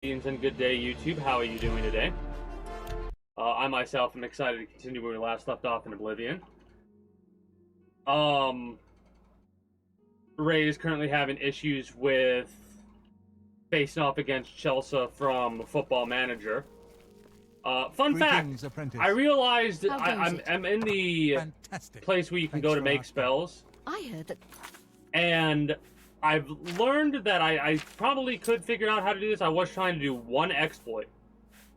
And good day, YouTube. How are you doing today? I myself am excited to continue where we last left off in Oblivion. Ray is currently having issues with facing off against Chelsea from Football Manager. Fun fact, Apprentice. I realized I'm in the Fantastic. place where you can Thanks go to for make asking. spells, I heard that. and I've learned that I probably could figure out how to do this. I was trying to do one exploit.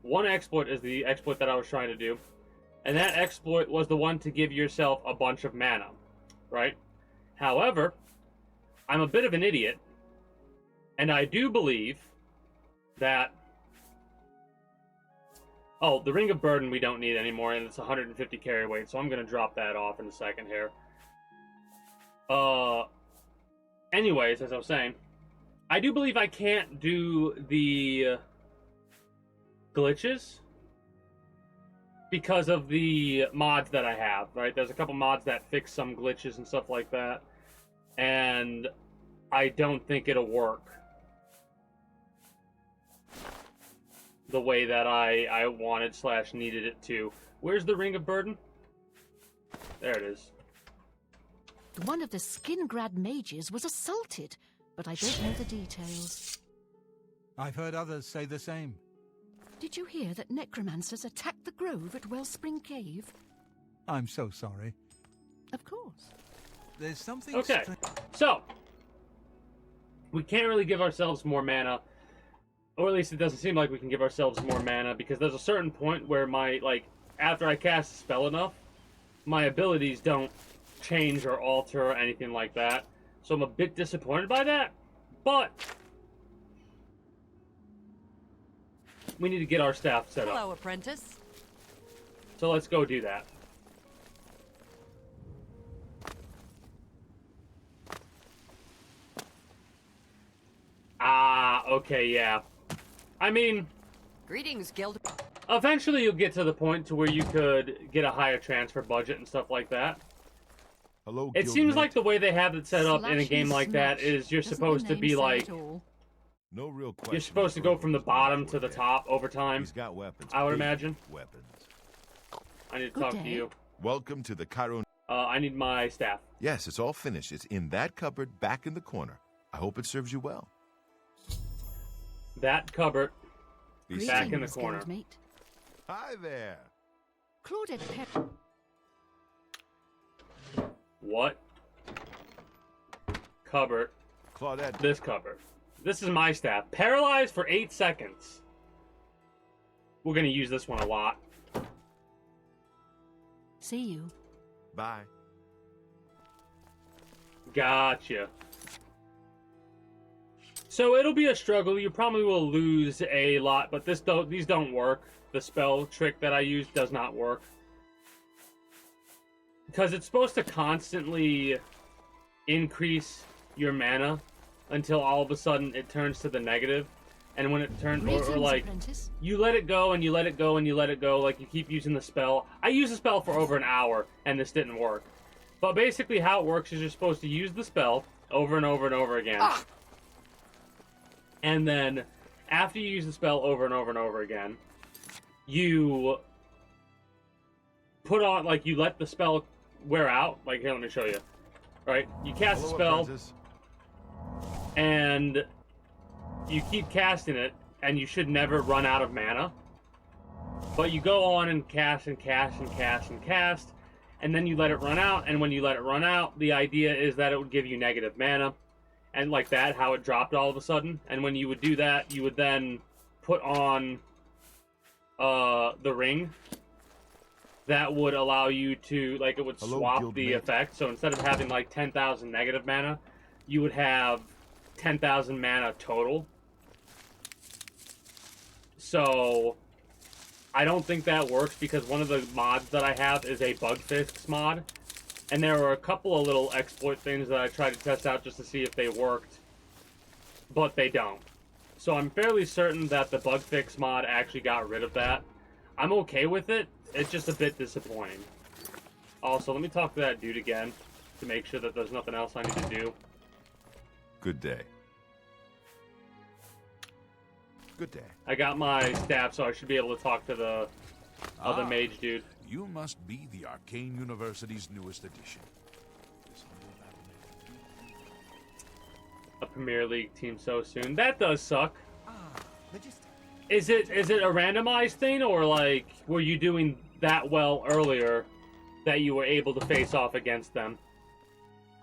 One exploit is the exploit that I was trying to do. And that exploit was the one to give yourself a bunch of mana, right? However, I'm a bit of an idiot, and I do believe that... Oh, the Ring of Burden we don't need anymore, and it's 150 carry weight, so I'm going to drop that off in a second here. Anyways, as I was saying, I do believe I can't do the glitches because of the mods that I have, right? There's a couple mods that fix some glitches and stuff like that, and I don't think it'll work the way that I wanted / needed it to. Where's the Ring of Burden? There it is. One of the Skingrad mages was assaulted, but I don't know the details. I've heard others say the same. Did you hear that necromancers attacked the grove at Wellspring Cave? I'm so sorry. Of course. There's something Okay, so we can't really give ourselves more mana, or at least it doesn't seem like we can give ourselves more mana, because there's a certain point where after I cast a spell enough, my abilities don't change or alter or anything like that. So I'm a bit disappointed by that, but we need to get our staff set up. Hello, apprentice. So let's go do that. Okay, yeah. I mean, Greetings, guild. eventually you'll get to the point to where you could get a higher transfer budget and stuff like that. Hello, It seems like the way they have it set up in a Slash game and like that smash. is you're Doesn't supposed the to name be say like, it all? no real question. you're supposed to go from the bottom to the top over time. He's got weapons. I would big imagine. Weapons. I need to Good talk to day. you. Welcome to the Cairo. I need my staff. Yes, it's all finished. It's in that cupboard back in the corner. I hope it serves you well. That cupboard. Be Back safe. in the Greetings, corner. guildmate. Hi there. Claudette Pep. What? Cupboard. Claudette. This cupboard. This is my staff. Paralyzed for 8 seconds. We're going to use this one a lot. See you. Bye. Gotcha. So it'll be a struggle. You probably will lose a lot, but these don't work. The spell trick that I use does not work. Because it's supposed to constantly increase your mana until all of a sudden it turns to the negative. And when it turns, Greetings, or like, apprentice. you let it go and you let it go and you let it go, like you keep using the spell. I used the spell for over an hour and this didn't work. But basically how it works is you're supposed to use the spell over and over and over again. And then after you use the spell over and over and over again, you put on, like, you let the spell wear out. Like, here, let me show you. Right? You cast the Hello, spell apprentice. and you keep casting it, and you should never run out of mana. But you go on and cast and cast and cast and cast, and then you let it run out, and when you let it run out, the idea is that it would give you negative mana. And like that, how it dropped all of a sudden. And when you would do that, you would then put on the ring. That would allow you to, like, it would Hello, swap the guildmate. effect. So instead of having like 10,000 negative mana, you would have 10,000 mana total. So I don't think that works because one of the mods that I have is a bug fix mod. And there were a couple of little exploit things that I tried to test out just to see if they worked. But they don't. So I'm fairly certain that the bug fix mod actually got rid of that. I'm okay with it. It's just a bit disappointing. Also, let me talk to that dude again to make sure that there's nothing else I need to do. Good day. Good day. I got my staff, so I should be able to talk to the other mage dude. You must be the Arcane University's newest addition. A Premier League team so soon. That does suck. Is it a randomized thing, or like were you doing that well earlier that you were able to face off against them?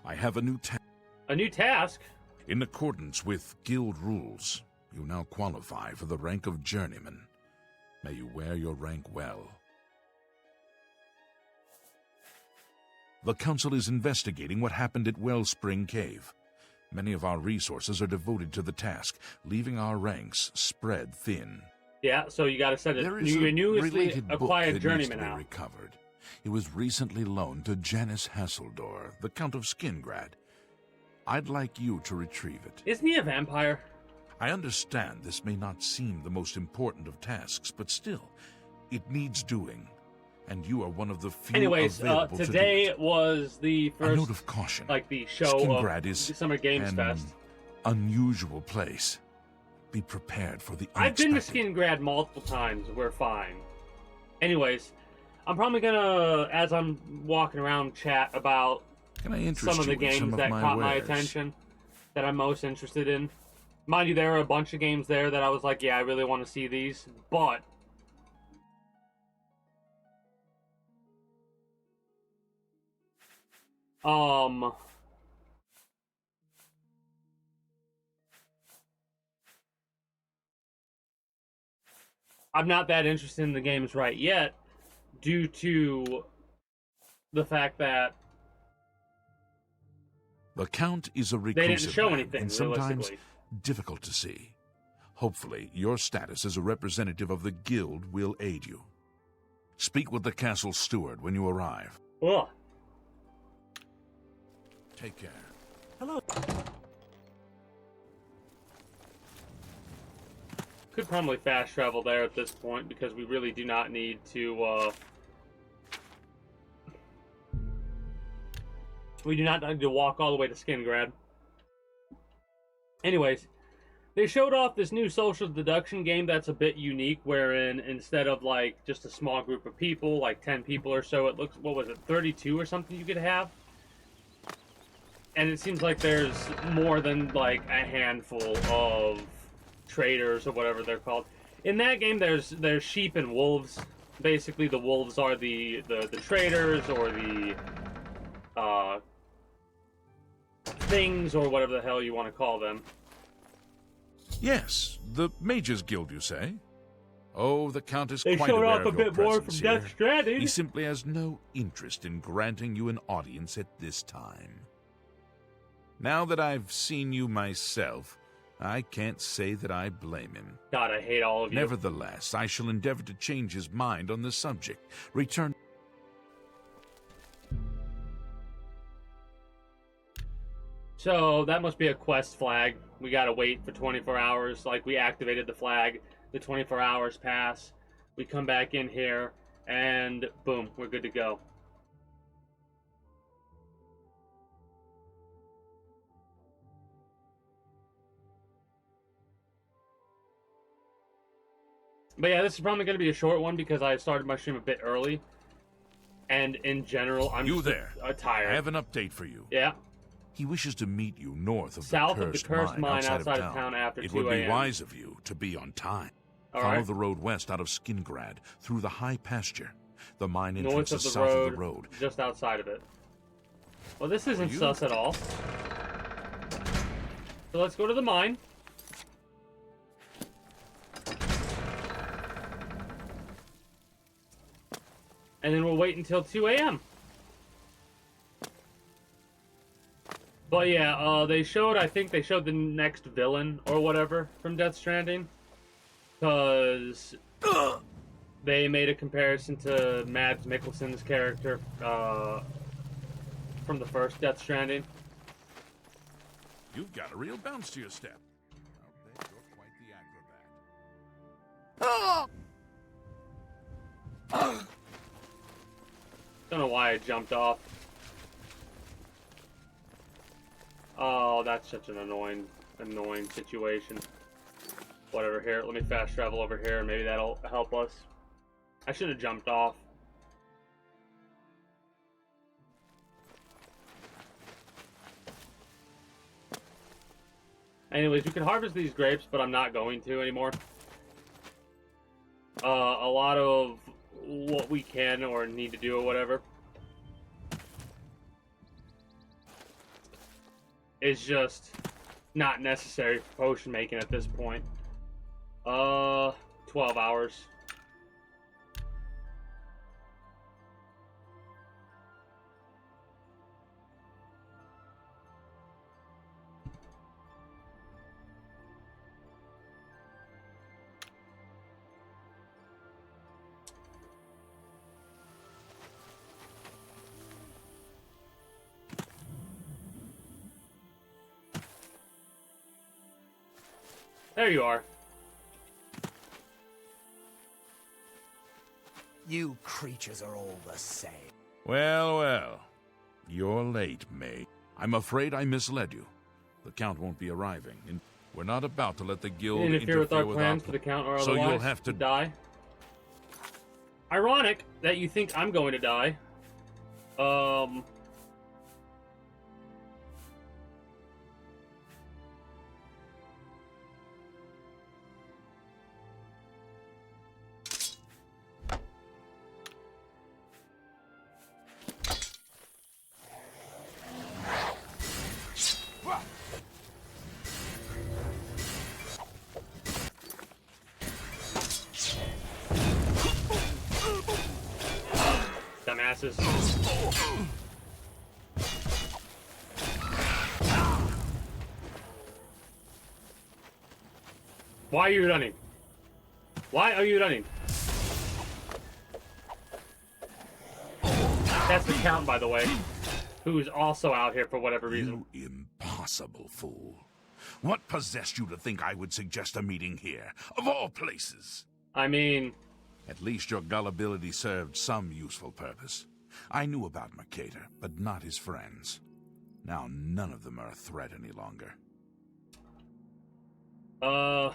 I have a new task. A new task? In accordance with guild rules, you now qualify for the rank of journeyman. May you wear your rank well. The Council is investigating what happened at Wellspring Cave. Many of our resources are devoted to the task, leaving our ranks spread thin. Yeah, so you gotta send There it. is Your a newly related book acquired that needs journeyman to be out. recovered. It was recently loaned to Janice Hasseldor, the Count of Skingrad. I'd like you to retrieve it. Isn't he a vampire? I understand this may not seem the most important of tasks, but still, it needs doing. And you are one of the few Anyways, available to do today it. was the A first, note of caution. like the show Skingrad of is Summer Games an Fest. unusual place. Be prepared for the I've been to unexpected. Skingrad multiple times. We're fine. Anyways, I'm probably gonna, as I'm walking around, chat about Can I interest some of the you in games some that of my caught my wares? attention, that I'm most interested in. Mind you, there are a bunch of games there that I was like, yeah, I really want to see these, but I'm not that interested in the games right yet, due to the fact that The Count is a they didn't reclusive show man, anything, and sometimes realistically. difficult to see. Hopefully, your status as a representative of the guild will aid you. Speak with the castle steward when you arrive. Ugh. Take care. Could probably fast travel there at this point, because we really do not need to, we do not need to walk all the way to Skingrad. Anyways, they showed off this new social deduction game that's a bit unique, wherein instead of, like, just a small group of people, like 10 people or so, it looks, what was it, 32 or something you could have? And it seems like there's more than, like, a handful of traders or whatever they're called. In that game, there's sheep and wolves. Basically, the wolves are the traders, or the things, or whatever the hell you want to call them. Yes, the Mages Guild, you say? Oh, the Count is They quite showed aware off a of your bit more from presence Death here. Stranding. He simply has no interest in granting you an audience at this time. Now that I've seen you myself, I can't say that I blame him. God, I hate all of you. Nevertheless, I shall endeavor to change his mind on the subject. Return. So, that must be a quest flag. We gotta wait for 24 hours. Like, we activated the flag. The 24 hours pass. We come back in here, and boom, we're good to go. But yeah, this is probably going to be a short one because I started my stream a bit early. And in general, I'm You just there. tired. I have an update for you. Yeah. He wishes to meet you north of South the of the cursed cursed mine outside of of town after It 2 would be a.m. wise of you to be on time. All Follow right. the road west out of Skingrad, through the high pasture. The mine North entrance of is the south road, of the road. just outside of it. Well, this isn't you? sus at all. So let's go to the mine. And then we'll wait until 2 a.m. But yeah, I think they showed the next villain or whatever from Death Stranding. Because they made a comparison to Mads Mikkelsen's character from the first Death Stranding. You've got a real bounce to your step. I'll bet you're quite the acrobat. Don't know why I jumped off. Oh, that's such an annoying situation. Whatever, here, let me fast travel over here. Maybe that'll help us. I should have jumped off. Anyways, we can harvest these grapes, but I'm not going to anymore. A lot of what we can or need to do or whatever is just not necessary for potion making at this point. 12 hours. There you are. You creatures are all the same. Well, well. You're late, May. I'm afraid I misled you. The Count won't be arriving, and we're not about to let the Guild Interfere with our plans our for the Count or so otherwise. you'll have to die. Ironic that you think I'm going to die. Dumbasses. Why are you running? Why are you running? That's the Count, by the way, who's also out here for whatever reason. You impossible fool. What possessed you to think I would suggest a meeting here, of all places? I mean... At least your gullibility served some useful purpose. I knew about Mercator, but not his friends. Now none of them are a threat any longer. Go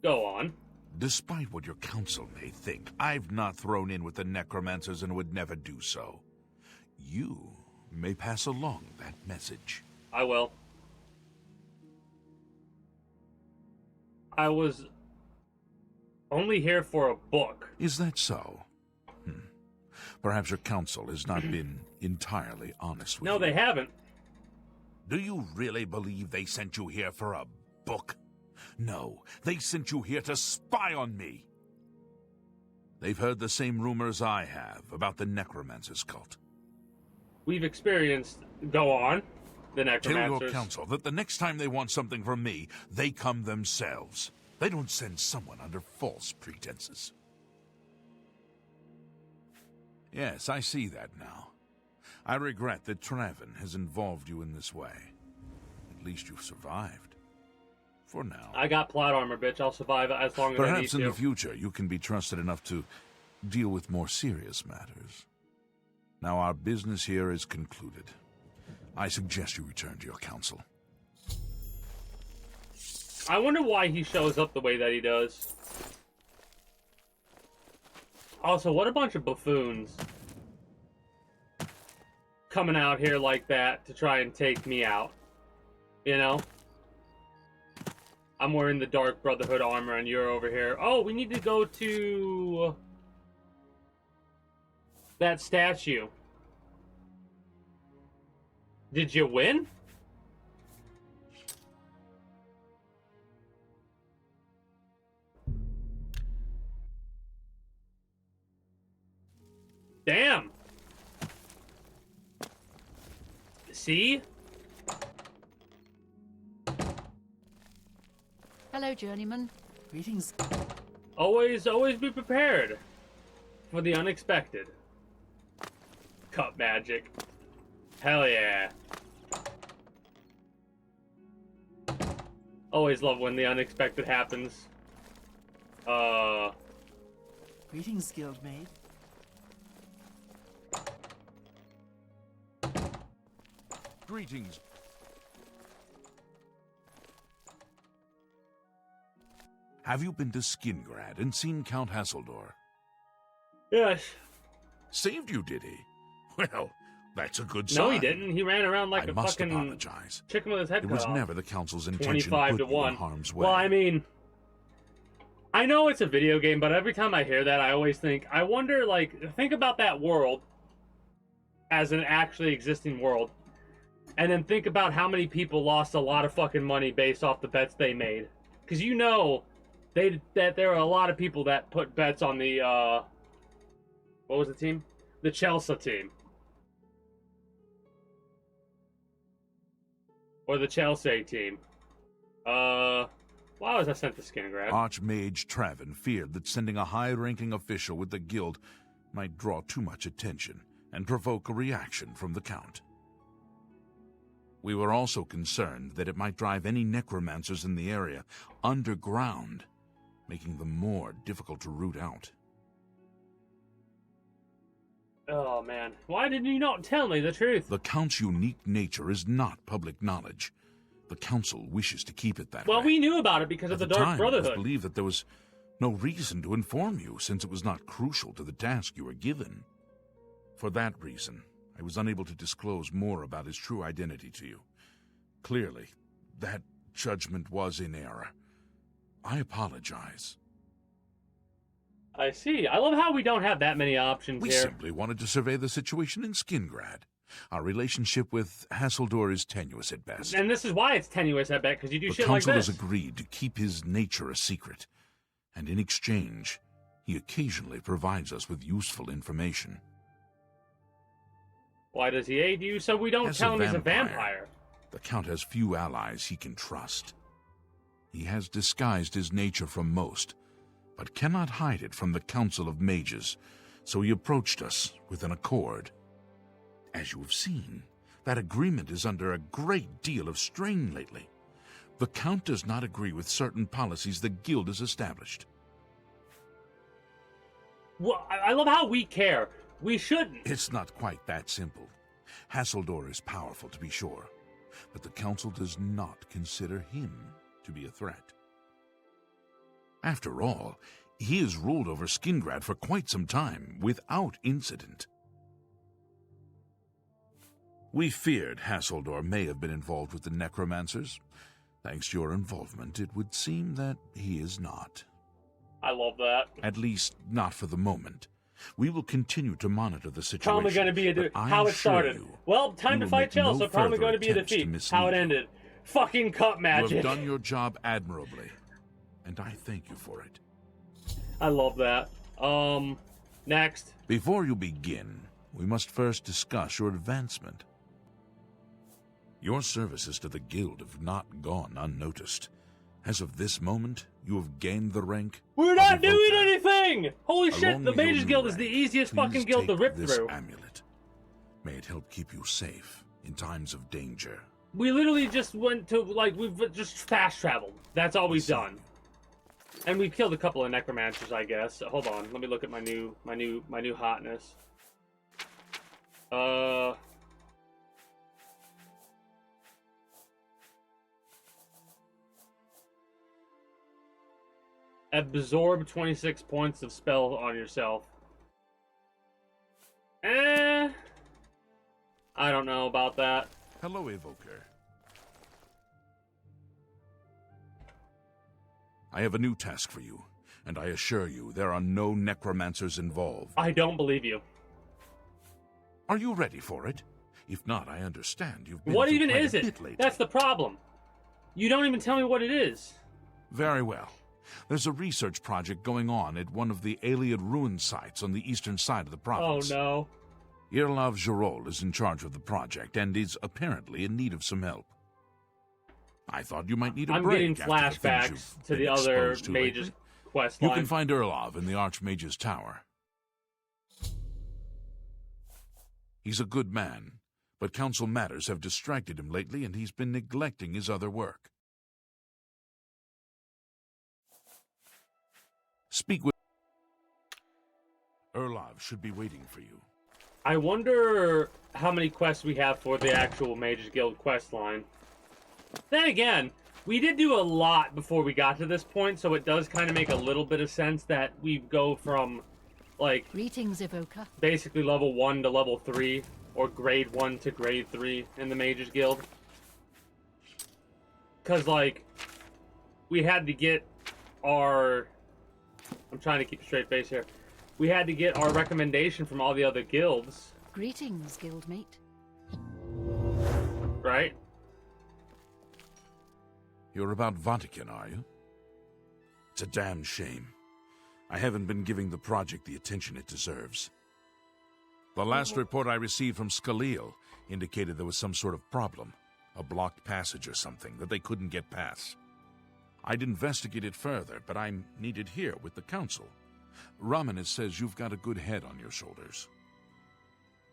on. Despite what your council may think, I've not thrown in with the necromancers and would never do so. You may pass along that message. I will. I was only here for a book. Is that so? Perhaps your council has not been entirely honest with you. No, they haven't. Do you really believe they sent you here for a book? No, they sent you here to spy on me. They've heard the same rumors I have about the Necromancer's cult. We've experienced, go on, the Tell necromancers. your council that the next time they want something from me, they come themselves. They don't send someone under false pretenses. Yes, I see that now. I regret that Traven has involved you in this way. At least you've survived. For now. I got plot armor, bitch. I'll survive as long as I need Perhaps in to. the future you can be trusted enough to deal with more serious matters. Now our business here is concluded. I suggest you return to your council. I wonder why he shows up the way that he does. Also, what a bunch of buffoons. Coming out here like that to try and take me out. You know? I'm wearing the Dark Brotherhood armor and you're over here. Oh, we need to go to... that statue. Did you win? Damn. See? Hello, journeyman. Greetings. Always be prepared for the unexpected. Cup magic. Hell yeah. Always love when the unexpected happens. Greetings, guildmate. Greetings. Have you been to Skingrad and seen Count Hasseldor? Yes. Saved you, did he? Well, that's a good sign. No, he didn't. He ran around like I a must fucking apologize. chicken with his head It cut was off. never the Council's intention 25 to to put you 1. in harm's way. Well, I mean, I know it's a video game, but every time I hear that, I always think, I wonder, like, think about that world as an actually existing world, and then think about how many people lost a lot of fucking money based off the bets they made. Because you know that there are a lot of people that put bets on the, what was the team? The Chelsea team. Or the Chelsea team. Why was I sent to Skingrad? Archmage Travin feared that sending a high-ranking official with the guild might draw too much attention and provoke a reaction from the Count. We were also concerned that it might drive any necromancers in the area underground, making them more difficult to root out. Oh, man. Why didn't you not tell me the truth? The Count's unique nature is not public knowledge. The Council wishes to keep it that Well, way. we knew about it because At of the the Dark time, it was Brotherhood. believed that there was no reason to inform you, since it was not crucial to the task you were given. For that reason, I was unable to disclose more about his true identity to you. Clearly, that judgment was in error. I apologize. I see. I love how we don't have that many options We here. simply wanted to survey the situation in Skingrad. Our relationship with Hasseldor is tenuous at best. And this is why it's tenuous, I bet, because you do The shit like Council this. has agreed to keep his nature a secret, and in exchange, he occasionally provides us with useful information. Why does he aid you? So we don't As tell him he's a vampire, vampire. The Count has few allies he can trust. He has disguised his nature from most, but cannot hide it from the Council of Mages, so he approached us with an accord. As you have seen, that agreement is under a great deal of strain lately. The Count does not agree with certain policies the Guild has established. Well, I love how we care. We shouldn't. It's not quite that simple. Hasseldor is powerful, to be sure, but the Council does not consider him to be a threat. After all, he has ruled over Skingrad for quite some time, without incident. We feared Hasseldor may have been involved with the necromancers. Thanks to your involvement, it would seem that he is not. I love that. At least, not for the moment. We will continue to monitor the situation. Probably going to be but I how it assure started. you, Well, time we to will fight make no Chelsea. Probably further going to be a attempts to defeat. mislead How it you. ended. Fucking cup You magic. have done your job admirably, and I thank you for it. I love that. Next. Before you begin, we must first discuss your advancement. Your services to the Guild have not gone unnoticed. As of this moment, you have gained the rank We're of not doing Evoker. anything! Holy shit, Along the with your Mages new Guild is rank, the easiest please fucking guild to take rip this through. amulet. May it help keep you safe in times of danger. We literally just went to, like, we've just fast traveled. That's all we've See done. And we've killed a couple of necromancers, I guess. Hold on, let me look at my new hotness. Absorb 26 points of spell on yourself. I don't know about that. Hello, Evoker. I have a new task for you, and I assure you there are no necromancers involved. I don't believe you. Are you ready for it? If not, I understand. You've been What through even quite is a it? bit lately. That's the problem. You don't even tell me what it is. Very well. There's a research project going on at one of the Aliad ruin sites on the eastern side of the Oh province. no. Irlav Jirol is in charge of the project and is apparently in need of some help. I thought you might need a I'm break getting after the things flashbacks you've to been the other exposed to mages lately. quest You line. can find Irlav in the Archmage's Tower. He's a good man, but council matters have distracted him lately and he's been neglecting his other work. Speak with... Irlav should be waiting for you. I wonder how many quests we have for the actual Mages Guild quest line. Then again, We did do a lot before we got to this point, so it does kind of make a little bit of sense that we go from, like, Greetings, Evoker. basically level 1 to level 3, or grade 1 to grade 3 in the Mages Guild. Because, like, we had to get our... I'm trying to keep a straight face here. We had to get our recommendation from all the other guilds, Greetings, guildmate. right? You're about Vatican, are you? It's a damn shame. I haven't been giving the project the attention it deserves. The last report I received from Skalil indicated there was some sort of problem, a blocked passage or something that they couldn't get past. I'd investigate it further, but I'm needed here with the council. Ramanis says you've got a good head on your shoulders.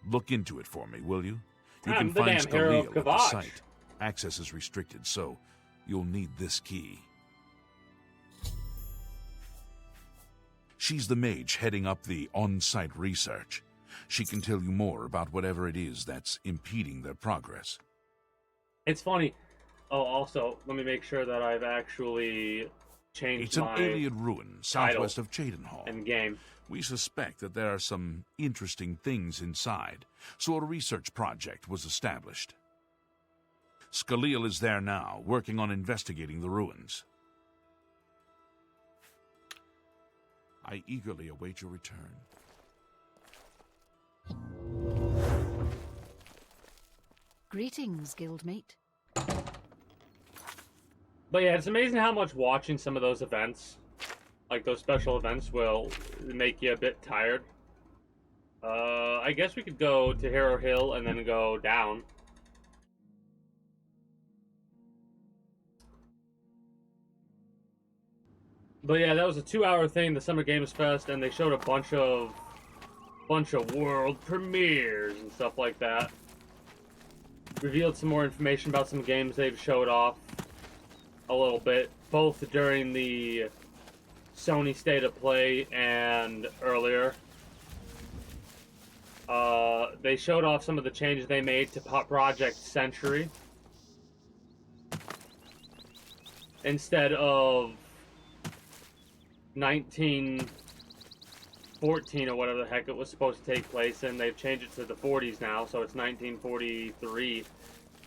Look into it for me, will you? You I'm can the find damn hero of Skalil at the Kavash. site. Access is restricted, so you'll need this key. She's the mage heading up the on-site research. She can tell you more about whatever it is that's impeding their progress. It's funny. Oh, also, let me make sure that I've actually changed It's an my alien ruin southwest of Cheydinhall. end-game. We suspect that there are some interesting things inside, so a research project was established. Skalil is there now, working on investigating the ruins. I eagerly await your return. Greetings, guildmate. But yeah, it's amazing how much watching some of those events, like those special events, will make you a bit tired. I guess we could go to Hero Hill and then go down. But yeah, that was a 2-hour thing, the Summer Games Fest, and they showed a bunch of world premieres and stuff like that. Revealed some more information about some games they've showed off a little bit, both during the Sony State of Play and earlier. They showed off some of the changes they made to Project Century. Instead of 1914 or whatever the heck it was supposed to take place in, they've changed it to the 40s now, so it's 1943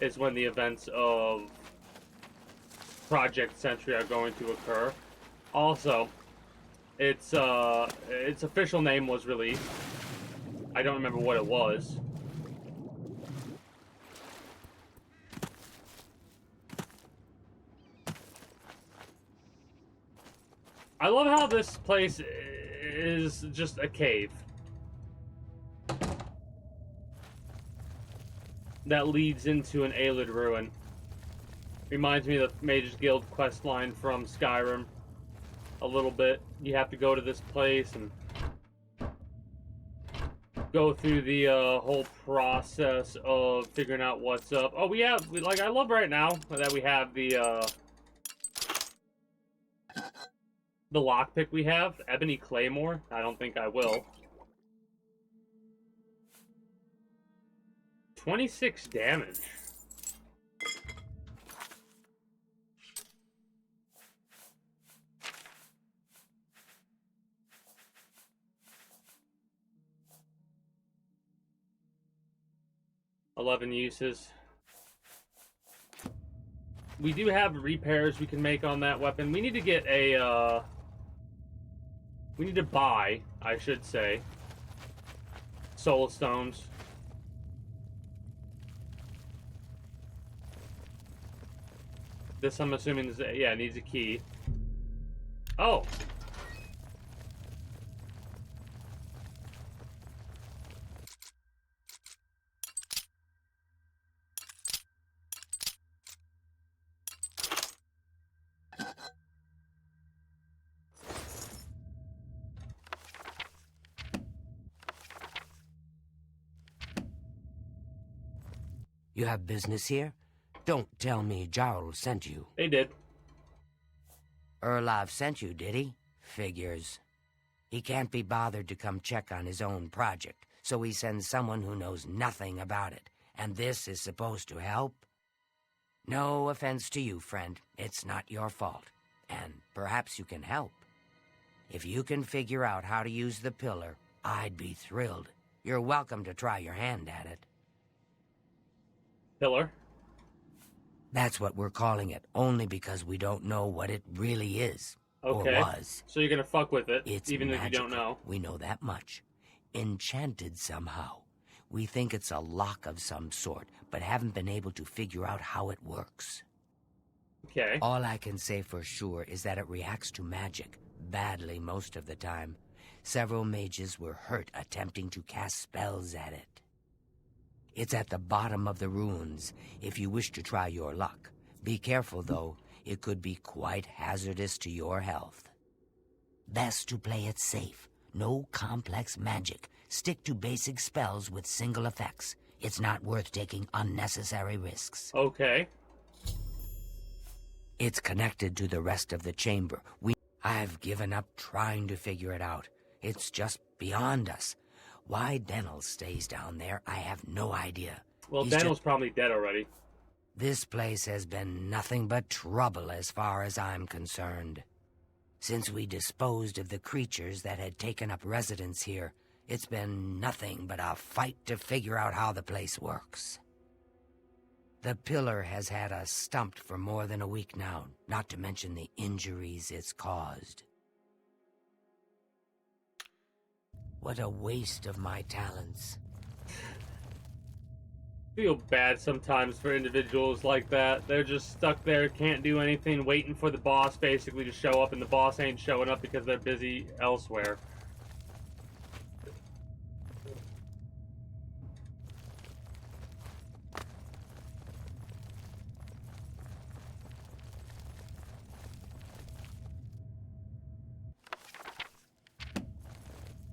is when the events of Project Century are going to occur. Also, its official name was released. I don't remember what it was. I love how this place is just a cave that leads into an Aelid ruin. Reminds me of the Mages Guild quest line from Skyrim a little bit. You have to go to this place and go through the whole process of figuring out what's up. Oh, I love right now that we have the lockpick we have, Ebony Claymore. I don't think I will. 26 damage. $11 uses. We do have repairs we can make on that weapon. We need to get a, we need to buy, I should say, soul stones. This, I'm assuming, is, yeah, it needs a key. Oh! You have business here? Don't tell me Jarl sent you. They did. Erlov sent you, did he? Figures. He can't be bothered to come check on his own project, so he sends someone who knows nothing about it. And this is supposed to help? No offense to you, friend. It's not your fault. And perhaps you can help. If you can figure out how to use the pillar, I'd be thrilled. You're welcome to try your hand at it. Pillar? That's what we're calling it, only because we don't know what it really is. Okay. Or was. So you're gonna fuck with it, It's even if you magical. don't know. We know that much. Enchanted somehow. We think it's a lock of some sort, but haven't been able to figure out how it works. Okay. All I can say for sure is that it reacts to magic, badly most of the time. Several mages were hurt attempting to cast spells at it. It's at the bottom of the ruins, if you wish to try your luck. Be careful, though. It could be quite hazardous to your health. Best to play it safe. No complex magic. Stick to basic spells with single effects. It's not worth taking unnecessary risks. Okay. It's connected to the rest of the chamber. I've given up trying to figure it out. It's just beyond us. Why Denel stays down there, I have no idea. Well, He's Daniel's probably dead already. This place has been nothing but trouble as far as I'm concerned. Since we disposed of the creatures that had taken up residence here, it's been nothing but a fight to figure out how the place works. The pillar has had us stumped for more than a week now, not to mention the injuries it's caused. What a waste of my talents. Feel bad sometimes for individuals like that. They're just stuck there, can't do anything, waiting for the boss basically to show up, and the boss ain't showing up because they're busy elsewhere.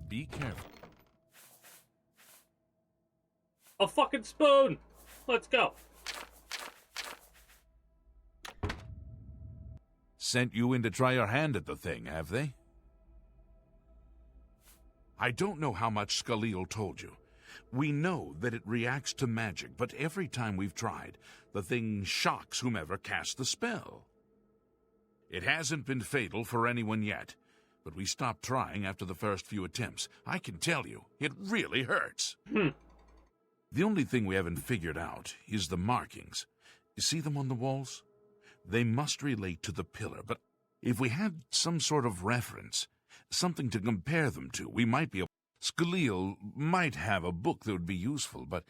Be careful. A fucking spoon! Let's go. Sent you in to try your hand at the thing, have they? I don't know how much Skalil told you. We know that it reacts to magic, but every time we've tried, the thing shocks whomever cast the spell. It hasn't been fatal for anyone yet, but we stopped trying after the first few attempts. I can tell you, it really hurts. The only thing we haven't figured out is the markings. You see them on the walls? They must relate to the pillar, but if we had some sort of reference, something to compare them to, we might be able... Skalil might have a book that would be useful, but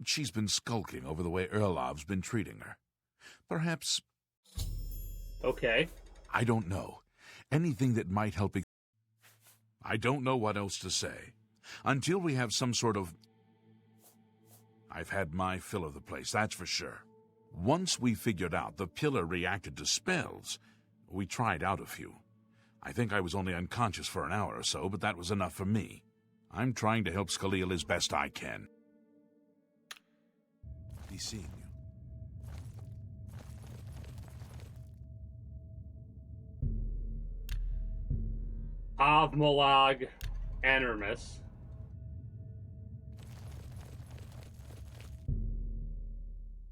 she's been skulking over the way Erlov's been treating her. Perhaps... Okay. I don't know. Anything that might help... I don't know what else to say. Until we have some sort of... I've had my fill of the place, that's for sure. Once we figured out the pillar reacted to spells, we tried out a few. I think I was only unconscious for an hour or so, but that was enough for me. I'm trying to help Skalil as best I can. Be seeing you. Avmolag Anermis.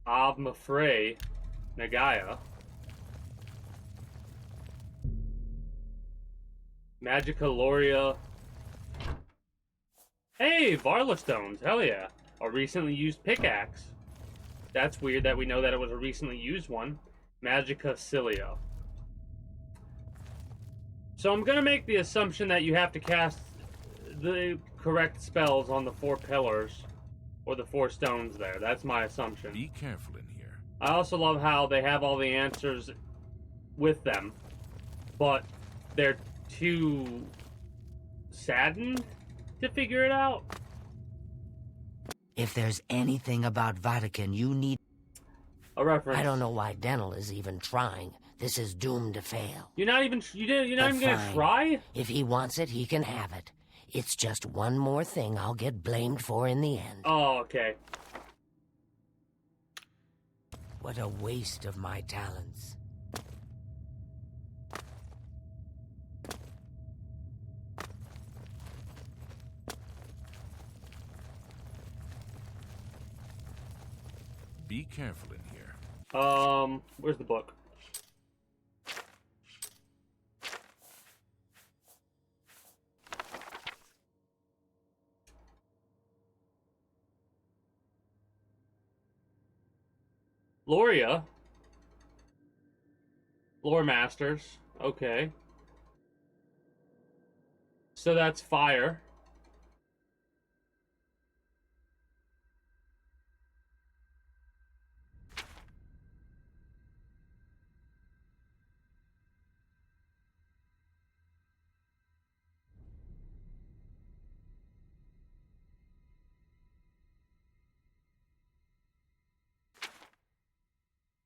Avmafrey Nagaya. Magica Loria. Hey, Varla Stones, hell yeah. A recently used pickaxe. That's weird that we know that it was a recently used one. Magica Cilia. So I'm gonna make the assumption that you have to cast the correct spells on the 4 pillars. Or the 4 stones there. That's my assumption. Be careful in here. I also love how they have all the answers with them. But they're too saddened to figure it out. If there's anything about Vatican you need... A reference. I don't know why Denel is even trying. This is doomed to fail. You're not even But gonna fine. try? If he wants it, he can have it. It's just one more thing I'll get blamed for in the end. Oh, okay. What a waste of my talents. Be careful in here. Where's the book? Loria. Lore Masters. Okay. So that's fire.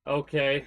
Okay.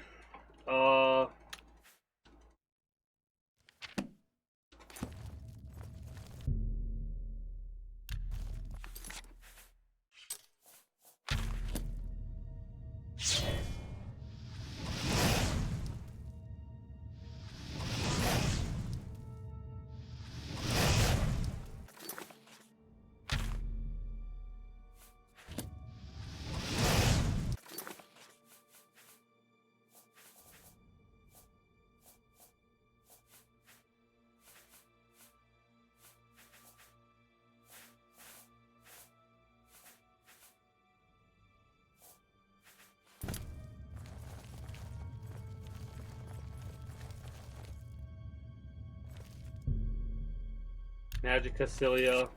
Magica Cilia.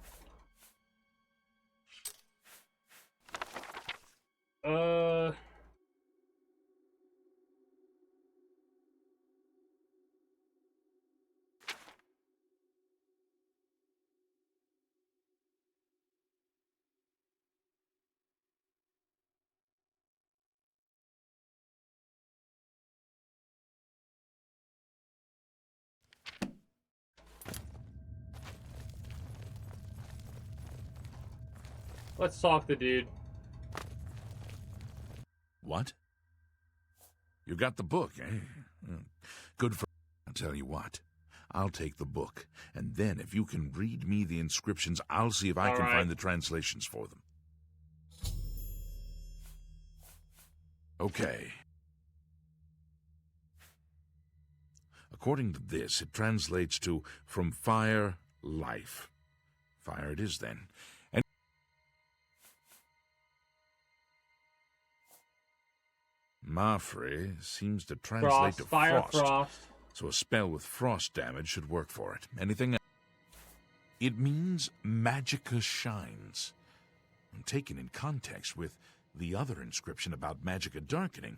Let's talk to dude. What? You got the book, eh? Good for... I'll tell you what. I'll take the book, and then if you can read me the inscriptions, I'll see if I can find the translations for them. Okay. According to this, it translates to, from fire, life. Fire it is, then. And Mafre seems to translate to fire, frost. frost. So a spell with frost damage should work for it. Anything else? It means Magica shines. And taken in context with the other inscription about Magica darkening,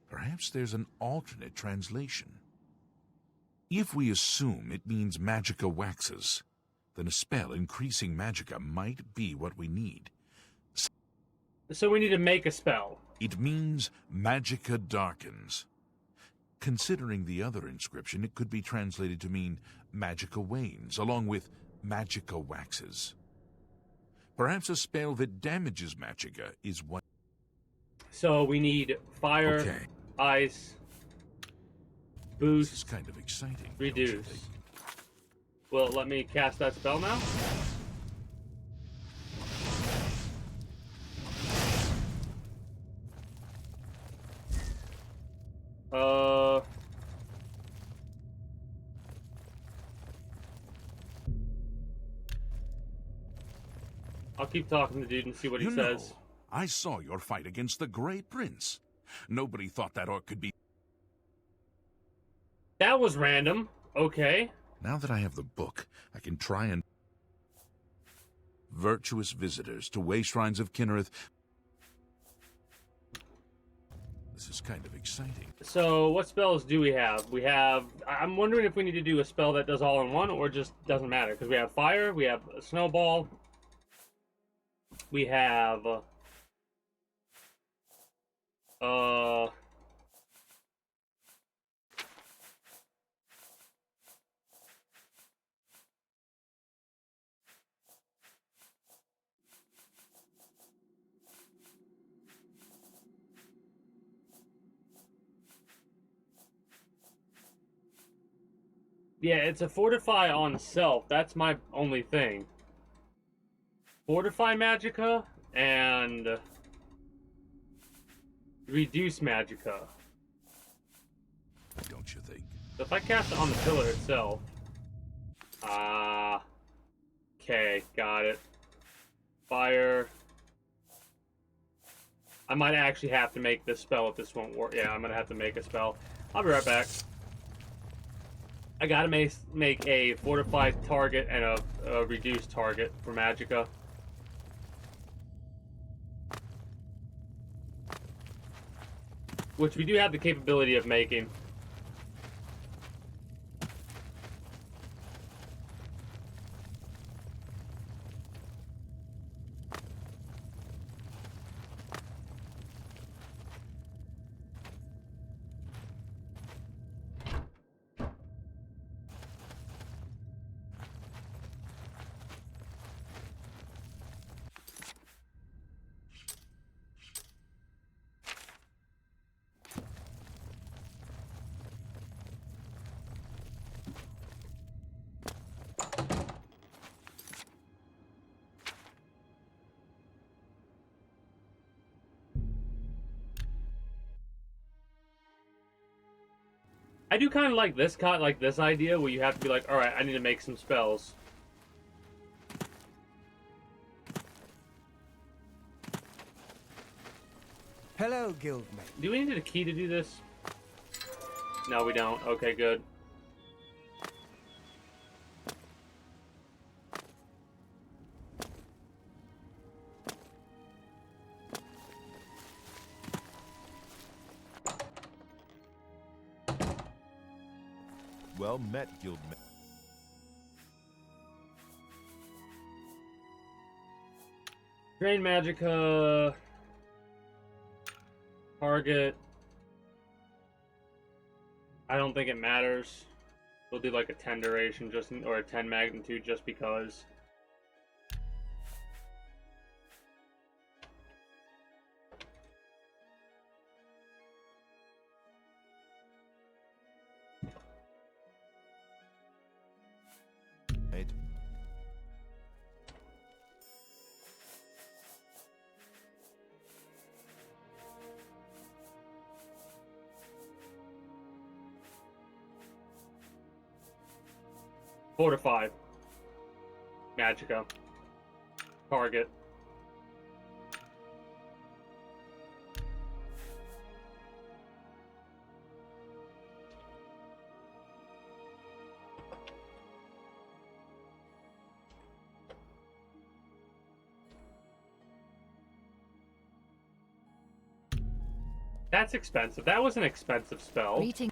perhaps there's an alternate translation. If we assume it means Magica waxes, then a spell increasing Magica might be what we need. So we need to make a spell. It means Magica darkens. Considering the other inscription, it could be translated to mean Magica wanes, along with Magica waxes. Perhaps a spell that damages Magica is what... So we need fire, Okay. ice, This is boost, kind of exciting. don't you reduce. think? Will it let me cast that spell now? I'll keep talking to the dude and see what he You says. know, I saw your fight against the Grey Prince. Nobody thought that orc could be... That was random. Okay. Now that I have the book, I can try and... Virtuous visitors to way shrines of Kinnereth. This is kind of exciting. So what spells do we have? We have... I'm wondering if we need to do a spell that does all in one or just doesn't matter. Because we have fire, we have a snowball, we have... Yeah, it's a fortify on self. That's my only thing. Fortify Magica and Reduce magicka. Don't you think? So if I cast it on the pillar itself. Okay, got it. Fire. I might actually have to make this spell if this won't work. Yeah, I'm gonna have to make a spell. I'll be right back. I gotta make a fortified target and a reduced target for magicka. Which we do have the capability of making. I do kind of like this idea where you have to be like, all right, I need to make some spells. Hello, guildmate. Do we need a key to do this? No, we don't. Okay, good. Well met, guildmate. Drain magicka. Target. I don't think it matters. We'll do like a 10 duration or a 10 magnitude just because. Right. Fortify. Magicka. Target. That's expensive. That was an expensive spell. Greeting.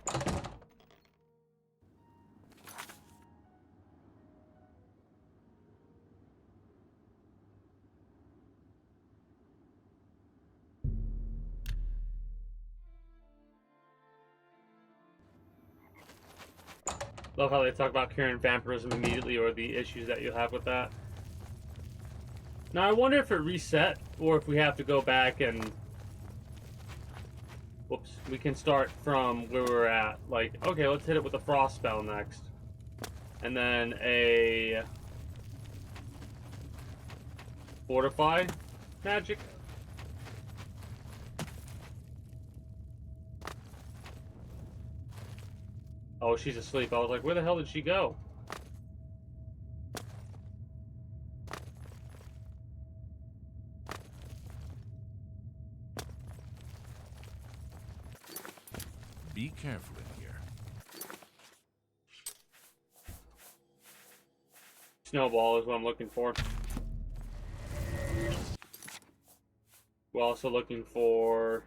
Love how they talk about curing vampirism immediately or the issues that you'll have with that. Now I wonder if it reset or if we have to go back and... Whoops. We can start from where we're at. Like, okay, let's hit it with a frost spell next. And then a... Fortify magic. Oh, she's asleep. I was like, where the hell did she go? Be careful in here. Snowball is what I'm looking for. We're also looking for...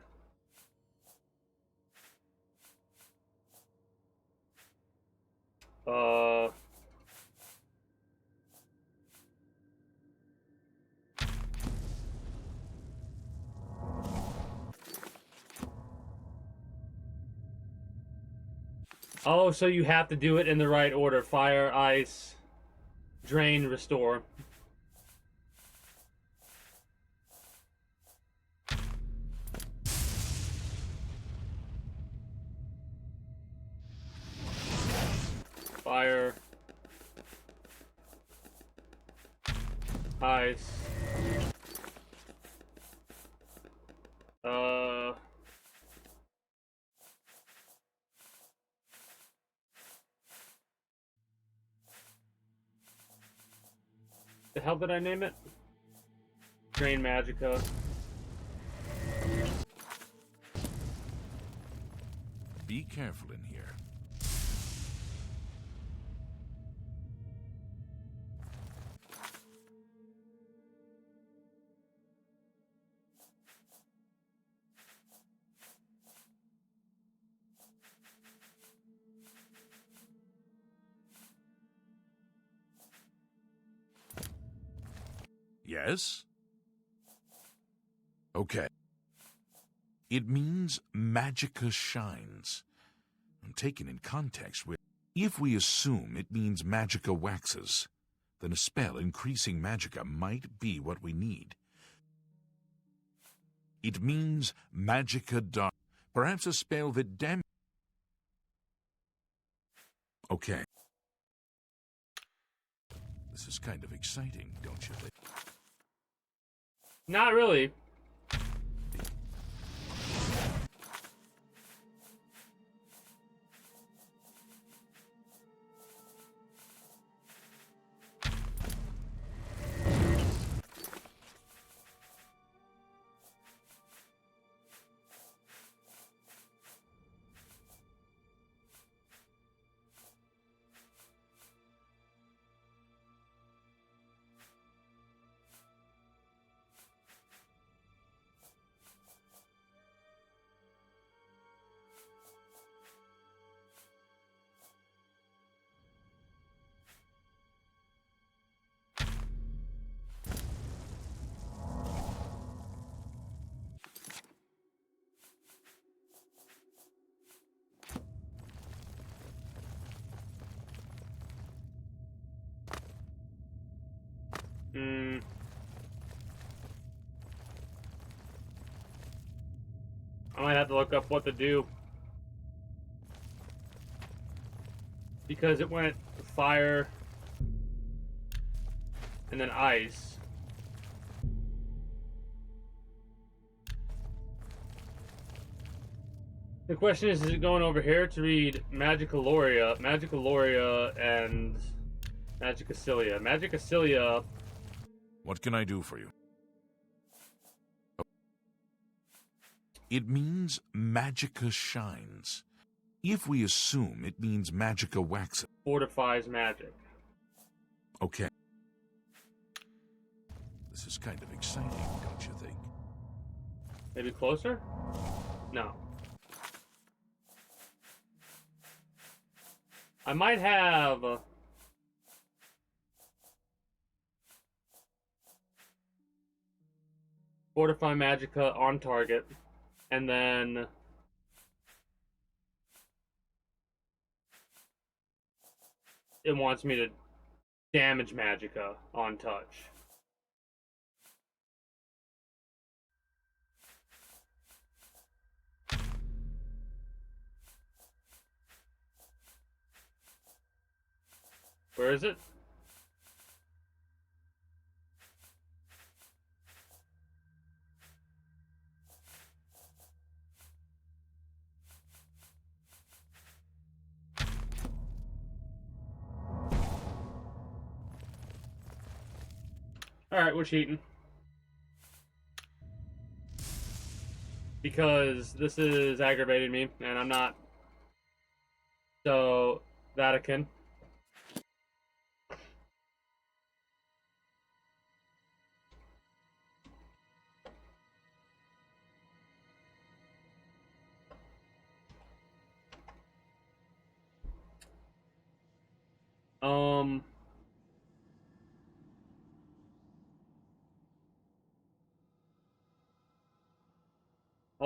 Oh, so you have to do it in the right order. Fire, ice, drain, restore. Fire. Ice. The hell did I name it? Drain Magica. Be careful in here. Yes? Okay. It means Magica shines. Taken in context, if we assume it means Magica waxes, then a spell increasing Magica might be what we need. It means Magica dark. Perhaps a spell that Okay. This is kind of exciting, don't you think? Not really. I might have to look up what to do. Because it went fire and then ice. The question is it going over here to read Magicaloria, and Magicacilia? Magicacilia. What can I do for you? It means Magica shines. If we assume it means Magica waxes. Fortifies magic. Okay. This is kind of exciting, don't you think? Maybe closer? No. I might have... Fortify Magica on target, and then... It wants me to damage Magica on touch. Where is it? Alright, we're cheating. Because this is aggravating me, and I'm not. So, Vatican.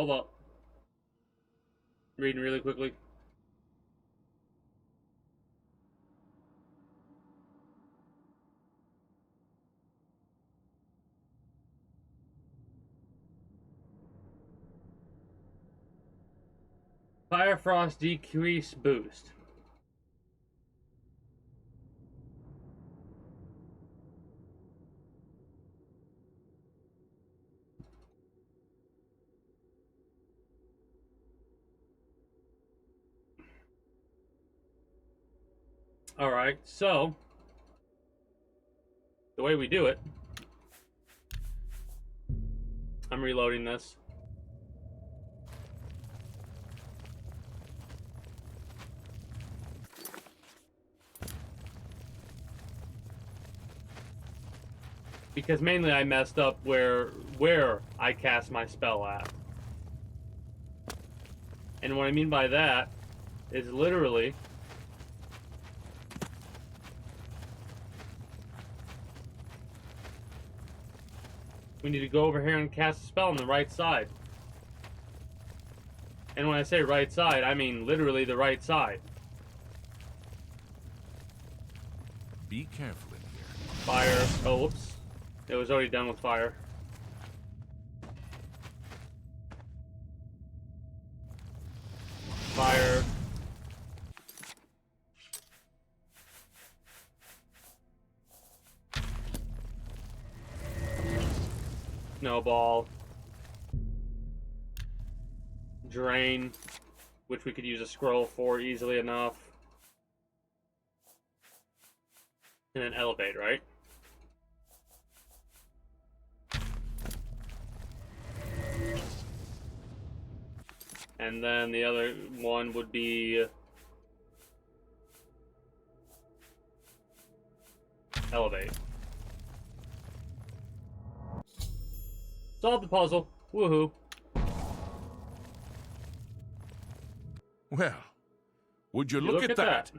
Hold up. Reading really quickly. Fire Frost decrease boost. Alright, so the way we do it. I'm reloading this. Because mainly I messed up where I cast my spell at. And what I mean by that is literally we need to go over here and cast a spell on the right side. And when I say right side, I mean literally the right side. Be careful in here. Fire. Oh, whoops. It was already done with fire. Fire. Snowball. Drain, which we could use a scroll for easily enough. And then elevate, right? And then the other one would be elevate. Solve the puzzle. Woohoo. Well, would you look at that?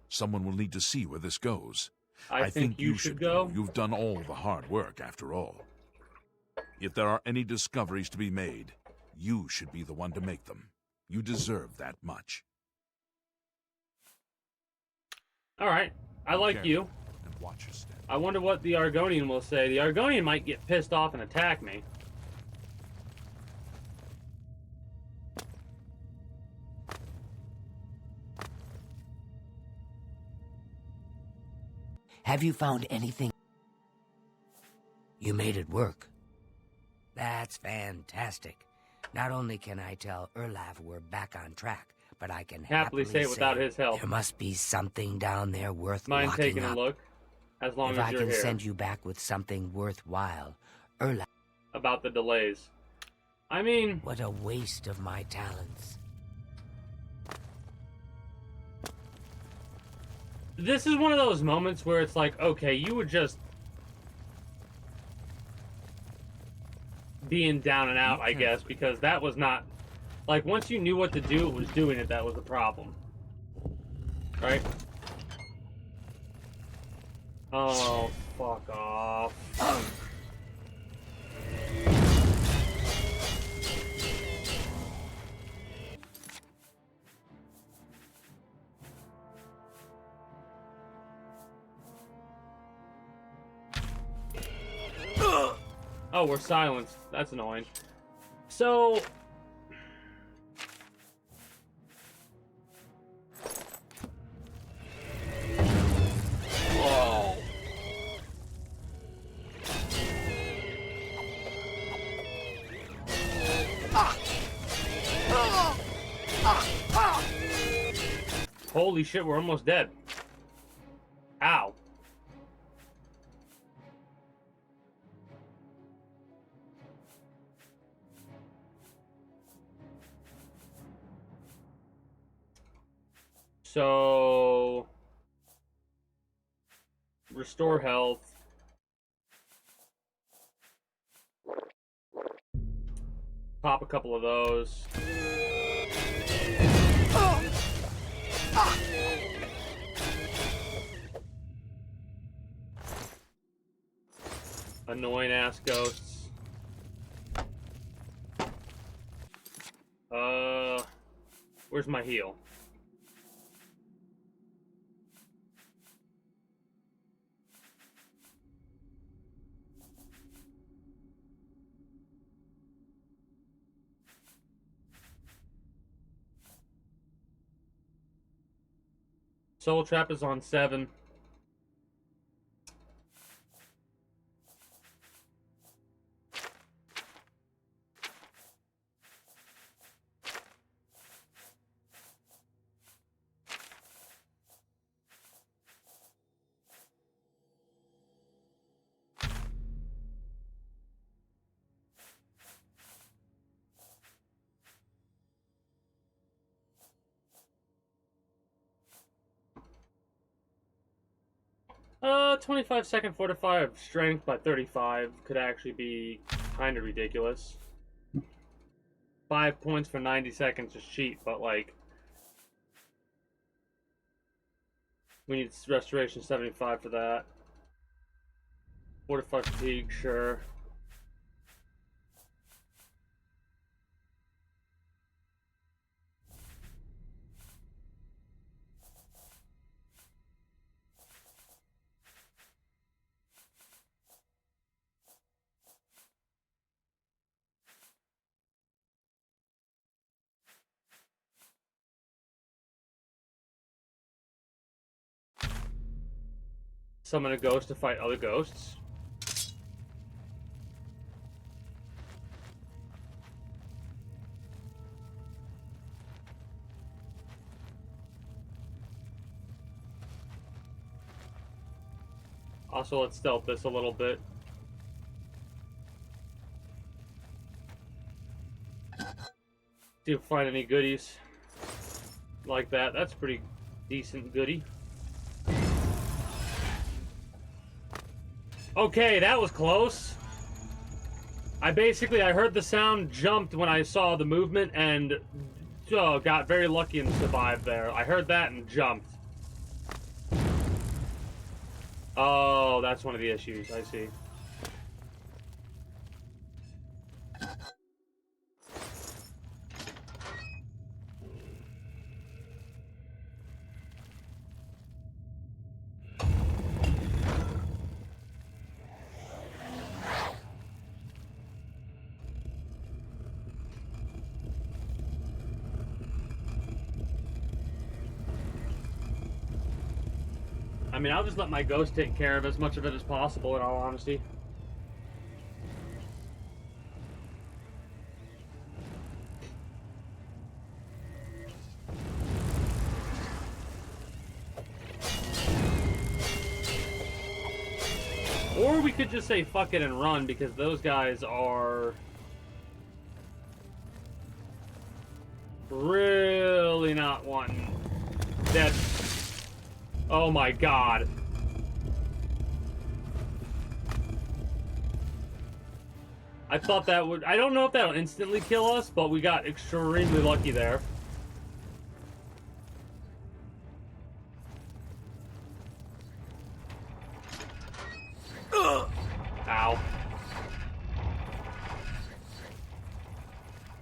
Someone will need to see where this goes. I think you should go. You've done all the hard work, after all. If there are any discoveries to be made, you should be the one to make them. You deserve that much. All right. I like you. And watch your step. I wonder what the Argonian will say. The Argonian might get pissed off and attack me. Have you found anything? You made it work. That's fantastic. Not only can I tell Erlav we're back on track, but I can Happily say it without his help. There must be something down there worth Mind locking taking up. a look, as long if as I you're can here. send you back with something worthwhile, Erlav. About the delays. I mean, What a waste of my talents. this is one of those moments where it's like, okay, you were just being down and out, I guess, because that was not... Like, once you knew what to do, it was doing it that was the problem. Right? Oh, fuck off. Oh, we're silenced. That's annoying. So... Holy shit, we're almost dead. Ow. So... Restore health. Pop a couple of those. Annoying ass ghosts. Where's my heal? Soul Trap is on 7. 25-second fortify of strength by 35 could actually be kind of ridiculous. 5 points for 90 seconds is cheap, but like we need restoration 75 for that. Fortify fatigue, sure. Summon a ghost to fight other ghosts. Also, let's stealth this a little bit. See if we find any goodies like that. That's pretty decent goodie. Okay, that was close. I heard the sound, jumped when I saw the movement, and got very lucky and survived there. I heard that and jumped. Oh, that's one of the issues, I see. I mean, I'll just let my ghost take care of as much of it as possible, in all honesty. Or we could just say fuck it and run, because those guys are really not wanting that. Oh my god. I thought that would... I don't know if that'll instantly kill us, but we got extremely lucky there. Ugh. Ow.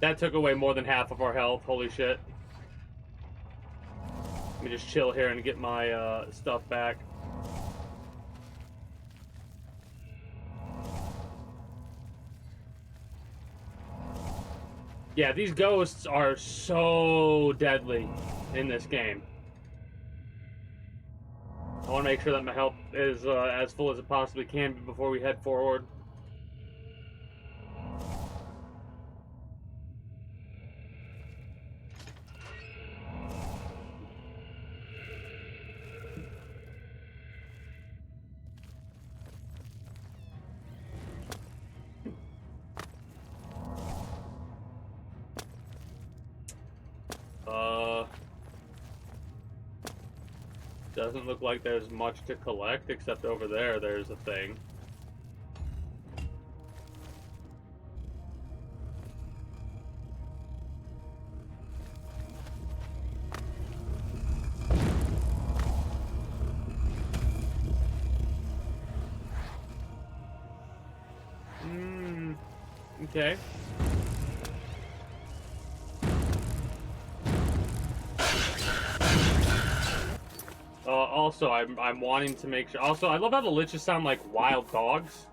That took away more than half of our health. Holy shit. Let me just chill here and get my stuff back. Yeah, these ghosts are so deadly in this game. I want to make sure that my health is as full as it possibly can be before we head forward. Doesn't look like there's much to collect, except over there, there's a thing. Okay. Also, I'm wanting to make sure... Also, I love how the liches sound like wild dogs.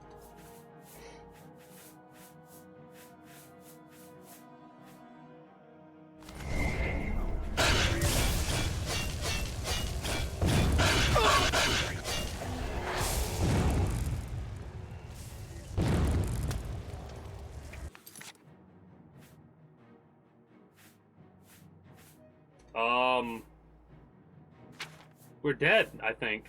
We're dead, I think.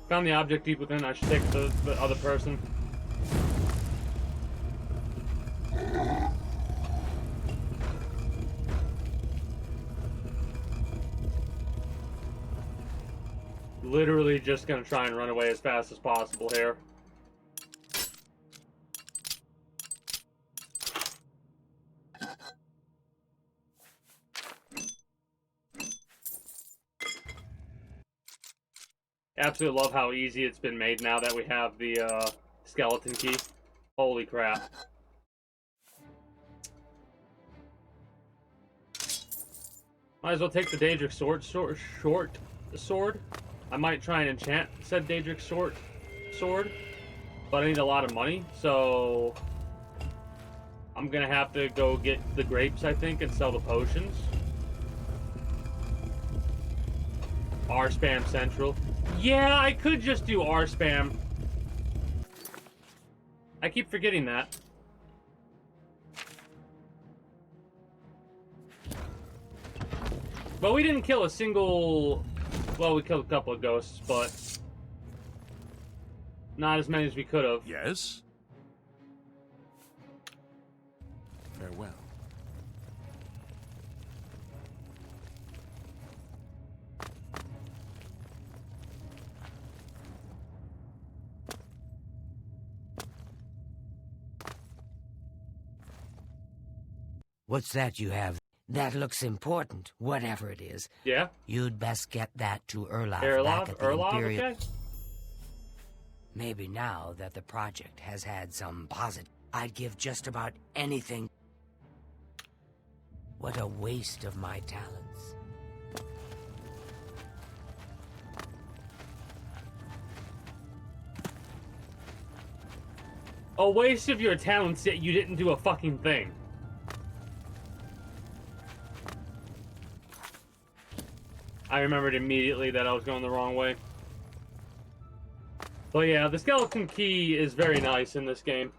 Found the object deep within. I should take the other person. Literally just gonna try and run away as fast as possible here. Absolutely love how easy it's been made now that we have the skeleton key. Holy crap. Might as well take the Daedric short sword. I might try and enchant said Daedric sword, but I need a lot of money, so I'm gonna have to go get the grapes, I think, and sell the potions. R spam central. Yeah, I could just do R spam. I keep forgetting that. But we didn't kill a single... Well, we killed a couple of ghosts, but not as many as we could have. Yes? Farewell. What's that you have? That looks important, whatever it is. Yeah? You'd best get that to back Erlov? at the Erlov, Imperial. okay? Maybe now that the project has had some positive, I'd give just about anything. What a waste of my talents. A waste of your talents, yet you didn't do a fucking thing. I remembered immediately that I was going the wrong way. But yeah, the skeleton key is very nice in this game.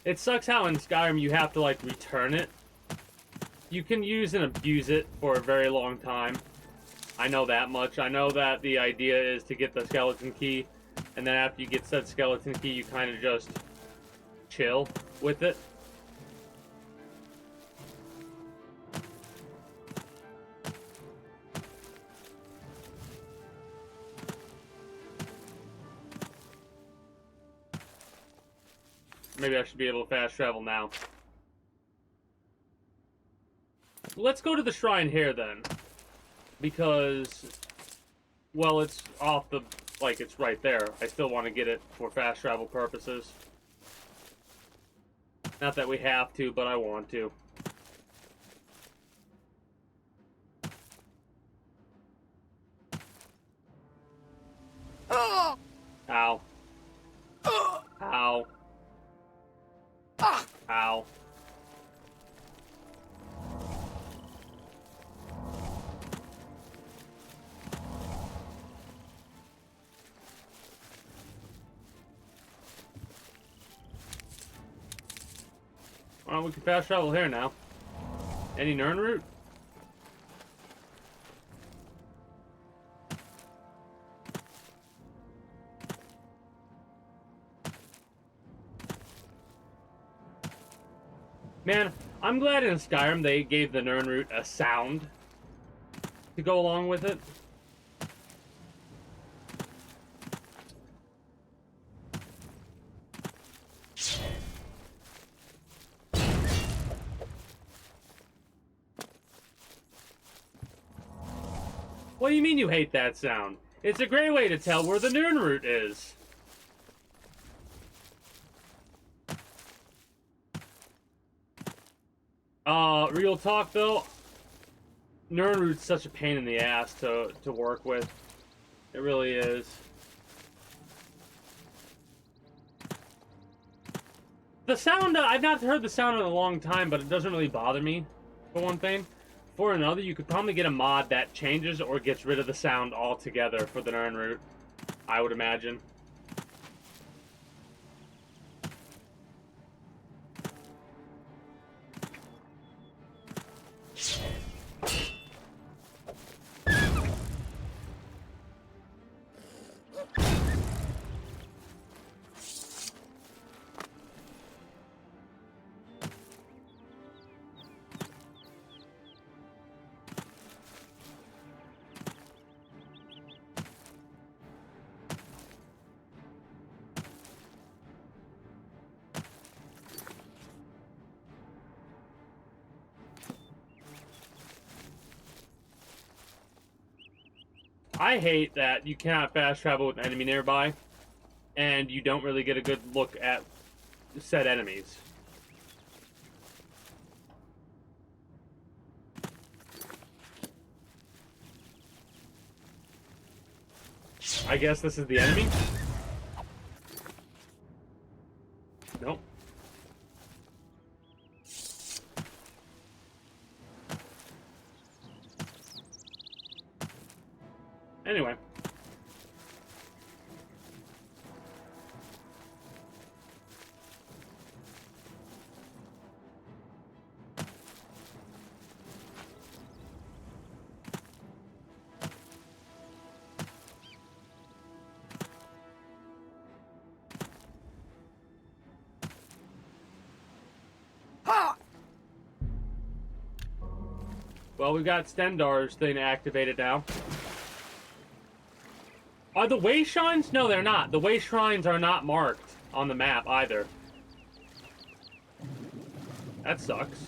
It sucks how in Skyrim you have to, like, return it. You can use and abuse it for a very long time. I know that much. I know that the idea is to get the skeleton key, and then after you get said skeleton key, you kind of just chill with it. Maybe I should be able to fast travel now. Let's go to the shrine here then. Because, well, it's off the, like, it's right there. I still want to get it for fast travel purposes. Not that we have to, but I want to. Ow. Ow. Ow. Well, we can fast travel here now. Any Nern route? Man, I'm glad in Skyrim they gave the Nern route a sound to go along with it. What do you mean you hate that sound? It's a great way to tell where the Nern route is. Real talk though, Nern route's such a pain in the ass to work with. It really is. The sound, I've not heard the sound in a long time, but it doesn't really bother me, for one thing. For another, you could probably get a mod that changes or gets rid of the sound altogether for the Nern route, I would imagine. I hate that you cannot fast travel with an enemy nearby, and you don't really get a good look at said enemies. I guess this is the enemy? Nope. Anyway. Well, we've got Stendar's thing activated now. Are the way shrines? No, they're not. The way shrines are not marked on the map either. That sucks.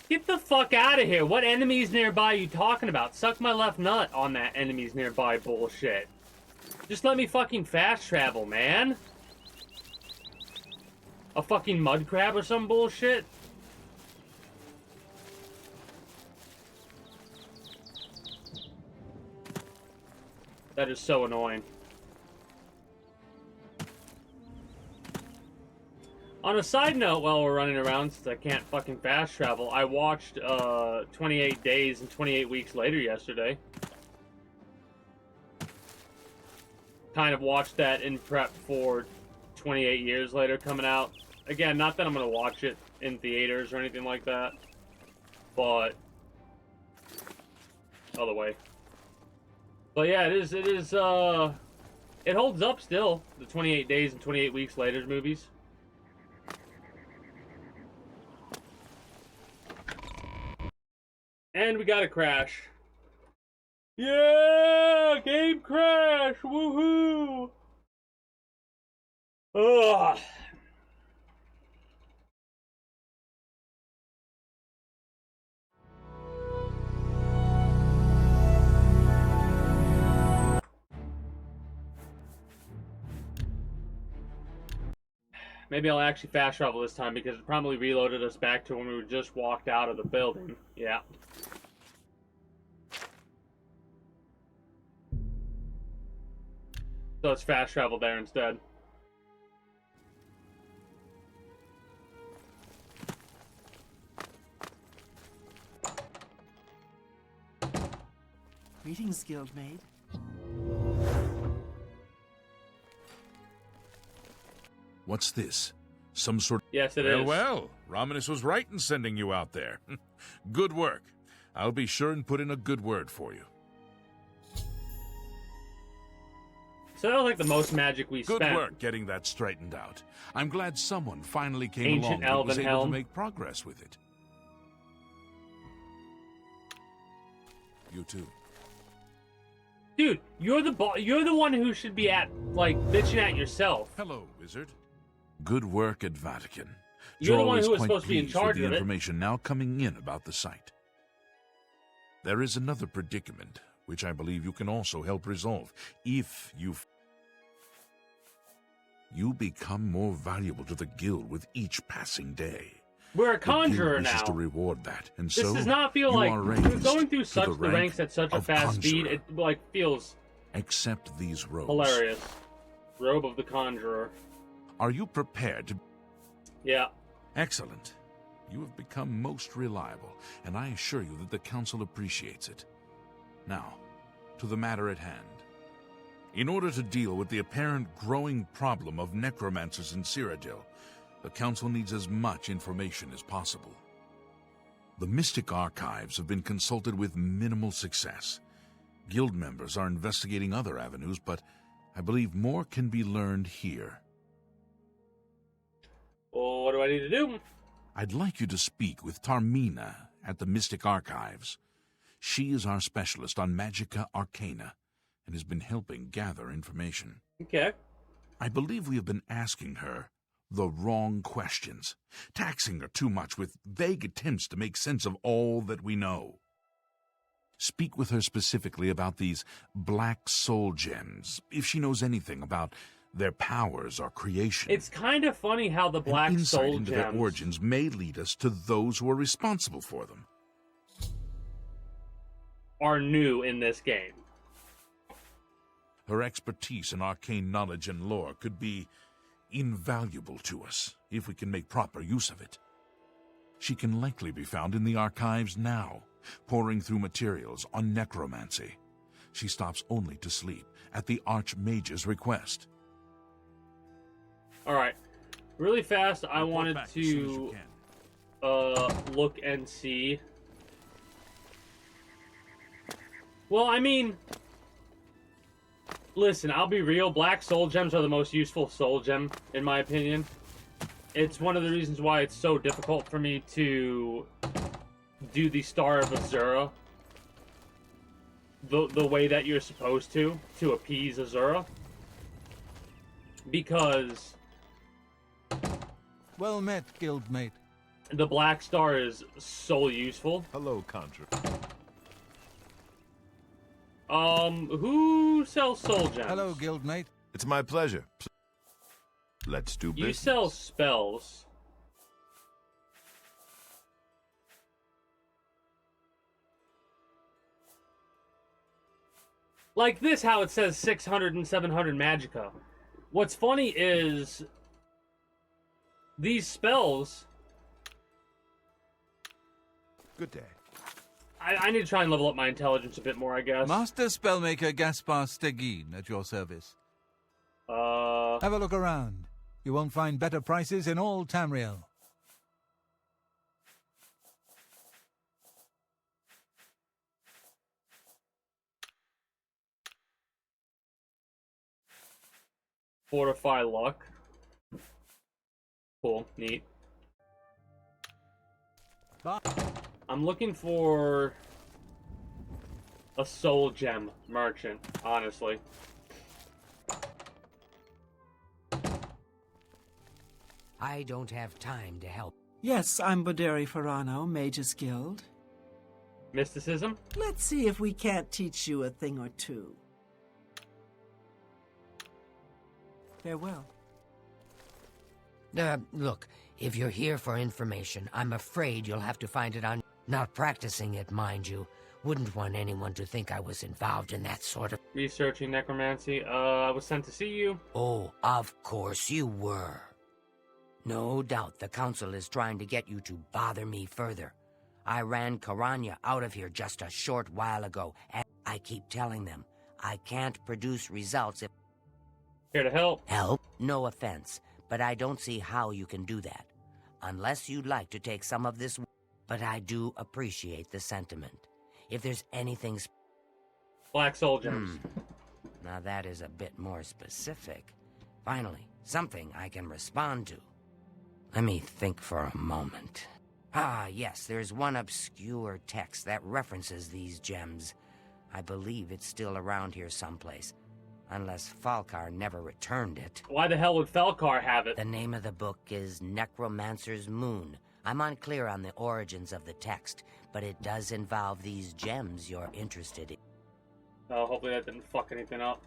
Get the fuck out of here. What enemies nearby are you talking about? Suck my left nut on that enemies nearby bullshit. Just let me fucking fast travel, man. A fucking mud crab or some bullshit? That is so annoying. On a side note, while we're running around, since I can't fucking fast travel, I watched 28 Days and 28 Weeks Later yesterday. Kind of watched that in prep for 28 Years Later coming out. Again, not that I'm going to watch it in theaters or anything like that, but other way. But yeah, it holds up still, the 28 Days and 28 Weeks Later movies. And we got a crash. Yeah! Game crash! Woohoo! Ugh. Maybe I'll actually fast travel this time because it probably reloaded us back to when we just walked out of the building. Yeah. So let's fast travel there instead. Greetings, Guildmaid. What's this? Some sort of... Yes, it is. Well, Romanus was right in sending you out there. Good work. I'll be sure and put in a good word for you. So that was like the most magic we Good spent. work getting that straightened out. I'm glad someone finally came Ancient along and was Elven able to Helm. make progress with it. You too. Dude, you're the one who should be bitching at yourself. Hello, wizard. Good work at Vatican. You're the one Always who was quite supposed to be in pleased charge with of the it. information now coming in about the site. There is another predicament, which I believe you can also help resolve, if you become more valuable to the guild with each passing day. We're a The conjurer guild wishes now. to reward that, and This so does not feel you like are we're raised going through to such the the rank ranks at such a of fast speed. conjurer. It feels Accept these robes. hilarious. Robe of the Conjurer. Are you prepared to... Yeah. Excellent. You have become most reliable, and I assure you that the Council appreciates it. Now, to the matter at hand. In order to deal with the apparent growing problem of necromancers in Cyrodiil, the Council needs as much information as possible. The Mystic Archives have been consulted with minimal success. Guild members are investigating other avenues, but I believe more can be learned here. Well, what do I need to do? I'd like you to speak with Tarmina at the Mystic Archives. She is our specialist on Magica Arcana and has been helping gather information. Okay. I believe we have been asking her the wrong questions, taxing her too much with vague attempts to make sense of all that we know. Speak with her specifically about these black soul gems, if she knows anything about their powers or creation. It's kind of funny how the black An insight soul into gems... their origins may lead us to those who are responsible for them. are new in this game. Her expertise in arcane knowledge and lore could be invaluable to us if we can make proper use of it. She can likely be found in the archives now, poring through materials on necromancy. She stops only to sleep at the Archmage's request. Alright. Really fast, I Report wanted back as soon as you to can. look and see. Well, I mean, listen, I'll be real. Black soul gems are the most useful soul gem, in my opinion. It's one of the reasons why it's so difficult for me to do the Star of Azura the way that you're supposed to appease Azura. Because Well met, guildmate. the Black Star is so useful. Hello, Contra. Who sells soul gems? Hello, guildmate. It's my pleasure. Let's do business. You sell spells. Like this, how it says 600 and 700 magicka. What's funny is these spells... Good day. I need to try and level up my intelligence a bit more, I guess. Master Spellmaker Gaspar Stegin at your service. Have a look around. You won't find better prices in all Tamriel. Fortify luck. Cool, neat. Bye. I'm looking for a soul gem merchant, honestly. I don't have time to help. Yes, I'm Boderi Ferrano, Mages Guild. Mysticism? Let's see if we can't teach you a thing or two. Farewell. Look, if you're here for information, I'm afraid you'll have to find it on... Not practicing it, mind you. Wouldn't want anyone to think I was involved in that sort of... Researching necromancy. I was sent to see you. Oh, of course you were. No doubt the council is trying to get you to bother me further. I ran Karanya out of here just a short while ago, and I keep telling them I can't produce results if... Here to help. Help? No offense, but I don't see how you can do that. Unless you'd like to take some of this... But I do appreciate the sentiment. If there's anything... Black soul gems. Now that is a bit more specific. Finally, something I can respond to. Let me think for a moment. Ah, yes, there's one obscure text that references these gems. I believe it's still around here someplace. Unless Falkar never returned it. Why the hell would Falkar have it? The name of the book is Necromancer's Moon. I'm unclear on the origins of the text, but it does involve these gems you're interested in. Oh, hopefully that didn't fuck anything up.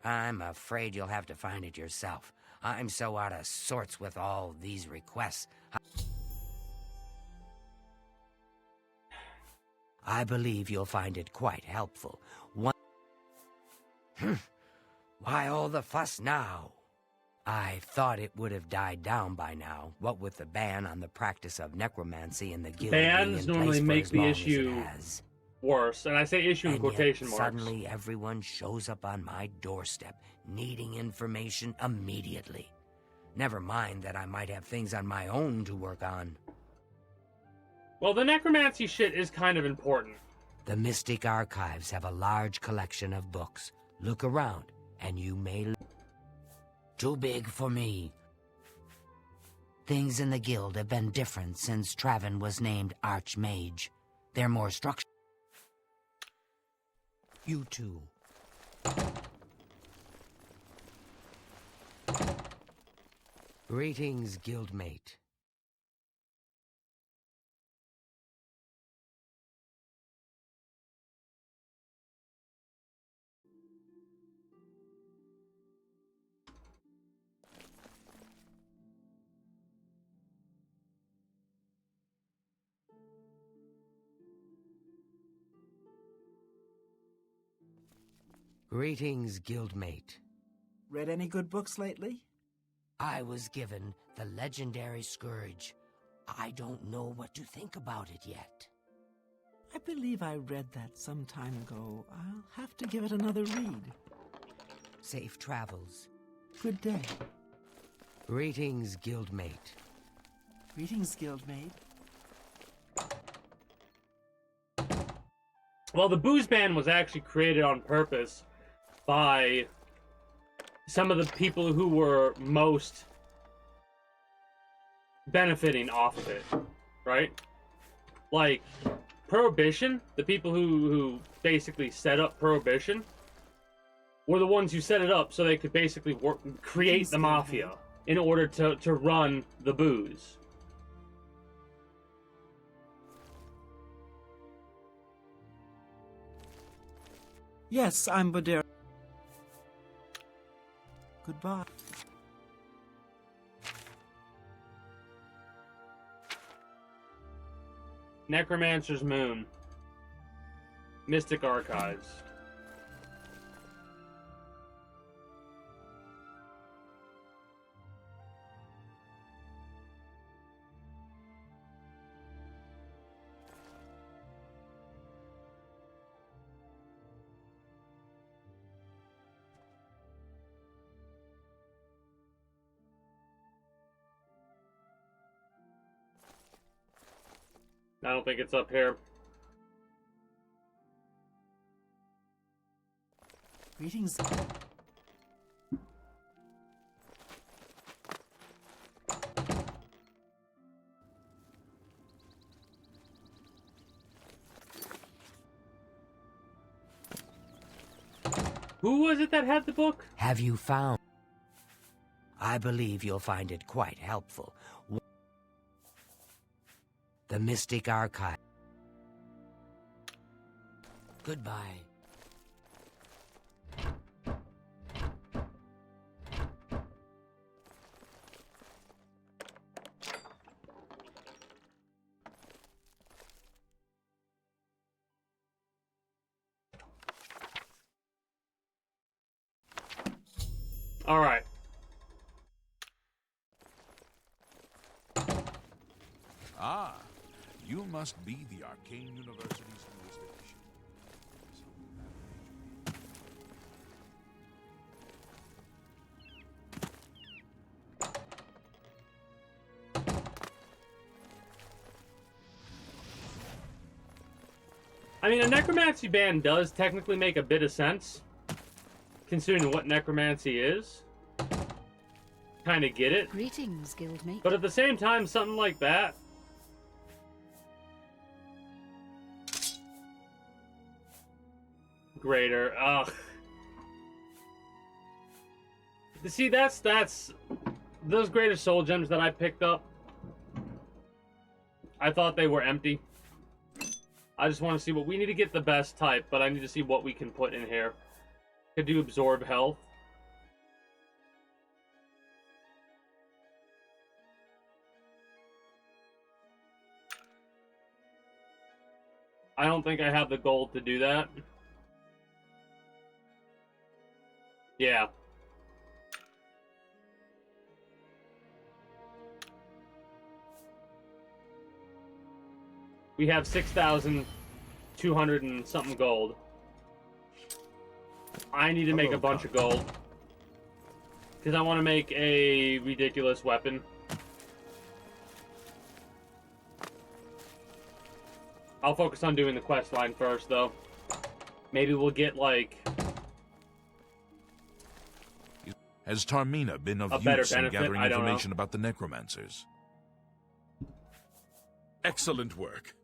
I'm afraid you'll have to find it yourself. I'm so out of sorts with all these requests. I believe you'll find it quite helpful. Why all the fuss now? I thought it would have died down by now, what with the ban on the practice of necromancy in the guild. Bans normally make the issue worse, and I say issue in And quotation yet, marks. suddenly everyone shows up on my doorstep, needing information immediately. Never mind that I might have things on my own to work on. Well, the necromancy shit is kind of important. The Mystic Archives have a large collection of books. Look around, and you may... Too big for me. Things in the guild have been different since Traven was named Archmage. They're more structured. You too. Greetings, guildmate. Greetings, guildmate. Read any good books lately? I was given the legendary Scourge. I don't know what to think about it yet. I believe I read that some time ago. I'll have to give it another read. Safe travels. Good day. Greetings, guildmate. Greetings, guildmate. Well, the booze ban was actually created on purpose by some of the people who were most benefiting off of it, right? Like, Prohibition, the people who basically set up Prohibition, were the ones who set it up so they could basically create the mafia in order to run the booze. Yes, I'm Boderi. Goodbye. Necromancer's Moon. Mystic Archives. I don't think it's up here. Greetings. Who was it that had the book? Have you found? I believe you'll find it quite helpful. The Mystic Archive. Goodbye. All right. Ah, you must be the Arcane University's newest edition. I mean, a necromancy ban does technically make a bit of sense, considering what necromancy is. Kind of get it. Greetings, guildmate. But at the same time, something like that. Greater. Ugh. See, that's those greater soul gems that I picked up. I thought they were empty. I just want to see what we need to get the best type, but I need to see what we can put in here. Could do absorb health. I don't think I have the gold to do that. Yeah. We have 6,200 and something gold. I need to make a bunch of gold. Because I want to make a ridiculous weapon. I'll focus on doing the quest line first, though. Maybe we'll get, like... Has Tarmina been of better use in benefit? gathering I don't know. information about the necromancers? Excellent work.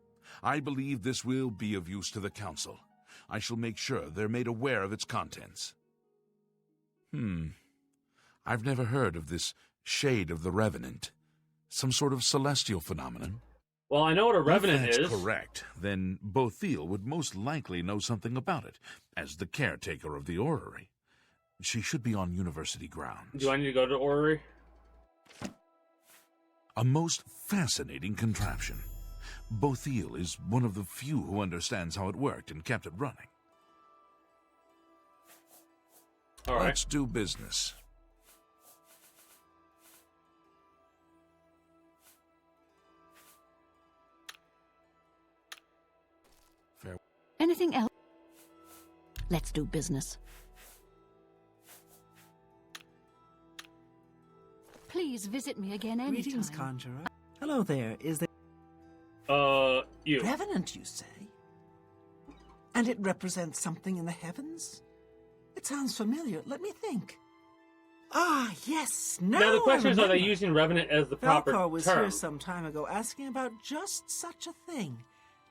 I believe this will be of use to the Council. I shall make sure they're made aware of its contents. I've never heard of this Shade of the Revenant. Some sort of celestial phenomenon? Well, I know what a revenant If is. that's correct, then Bothil would most likely know something about it, as the caretaker of the orrery. She should be on university grounds. Do I need to go to the orrery? A most fascinating contraption. Bothil is one of the few who understands how it worked and kept it running. All right. Let's do business. Anything else? Let's do business. Please visit me again anytime. Greetings, Conjurer. Hello there. Is there... You. Revenant, you say? And it represents something in the heavens? It sounds familiar. Let me think. Ah, yes. Now the question is, are they remember. using revenant as the proper Falcar was term? here some time ago asking about just such a thing.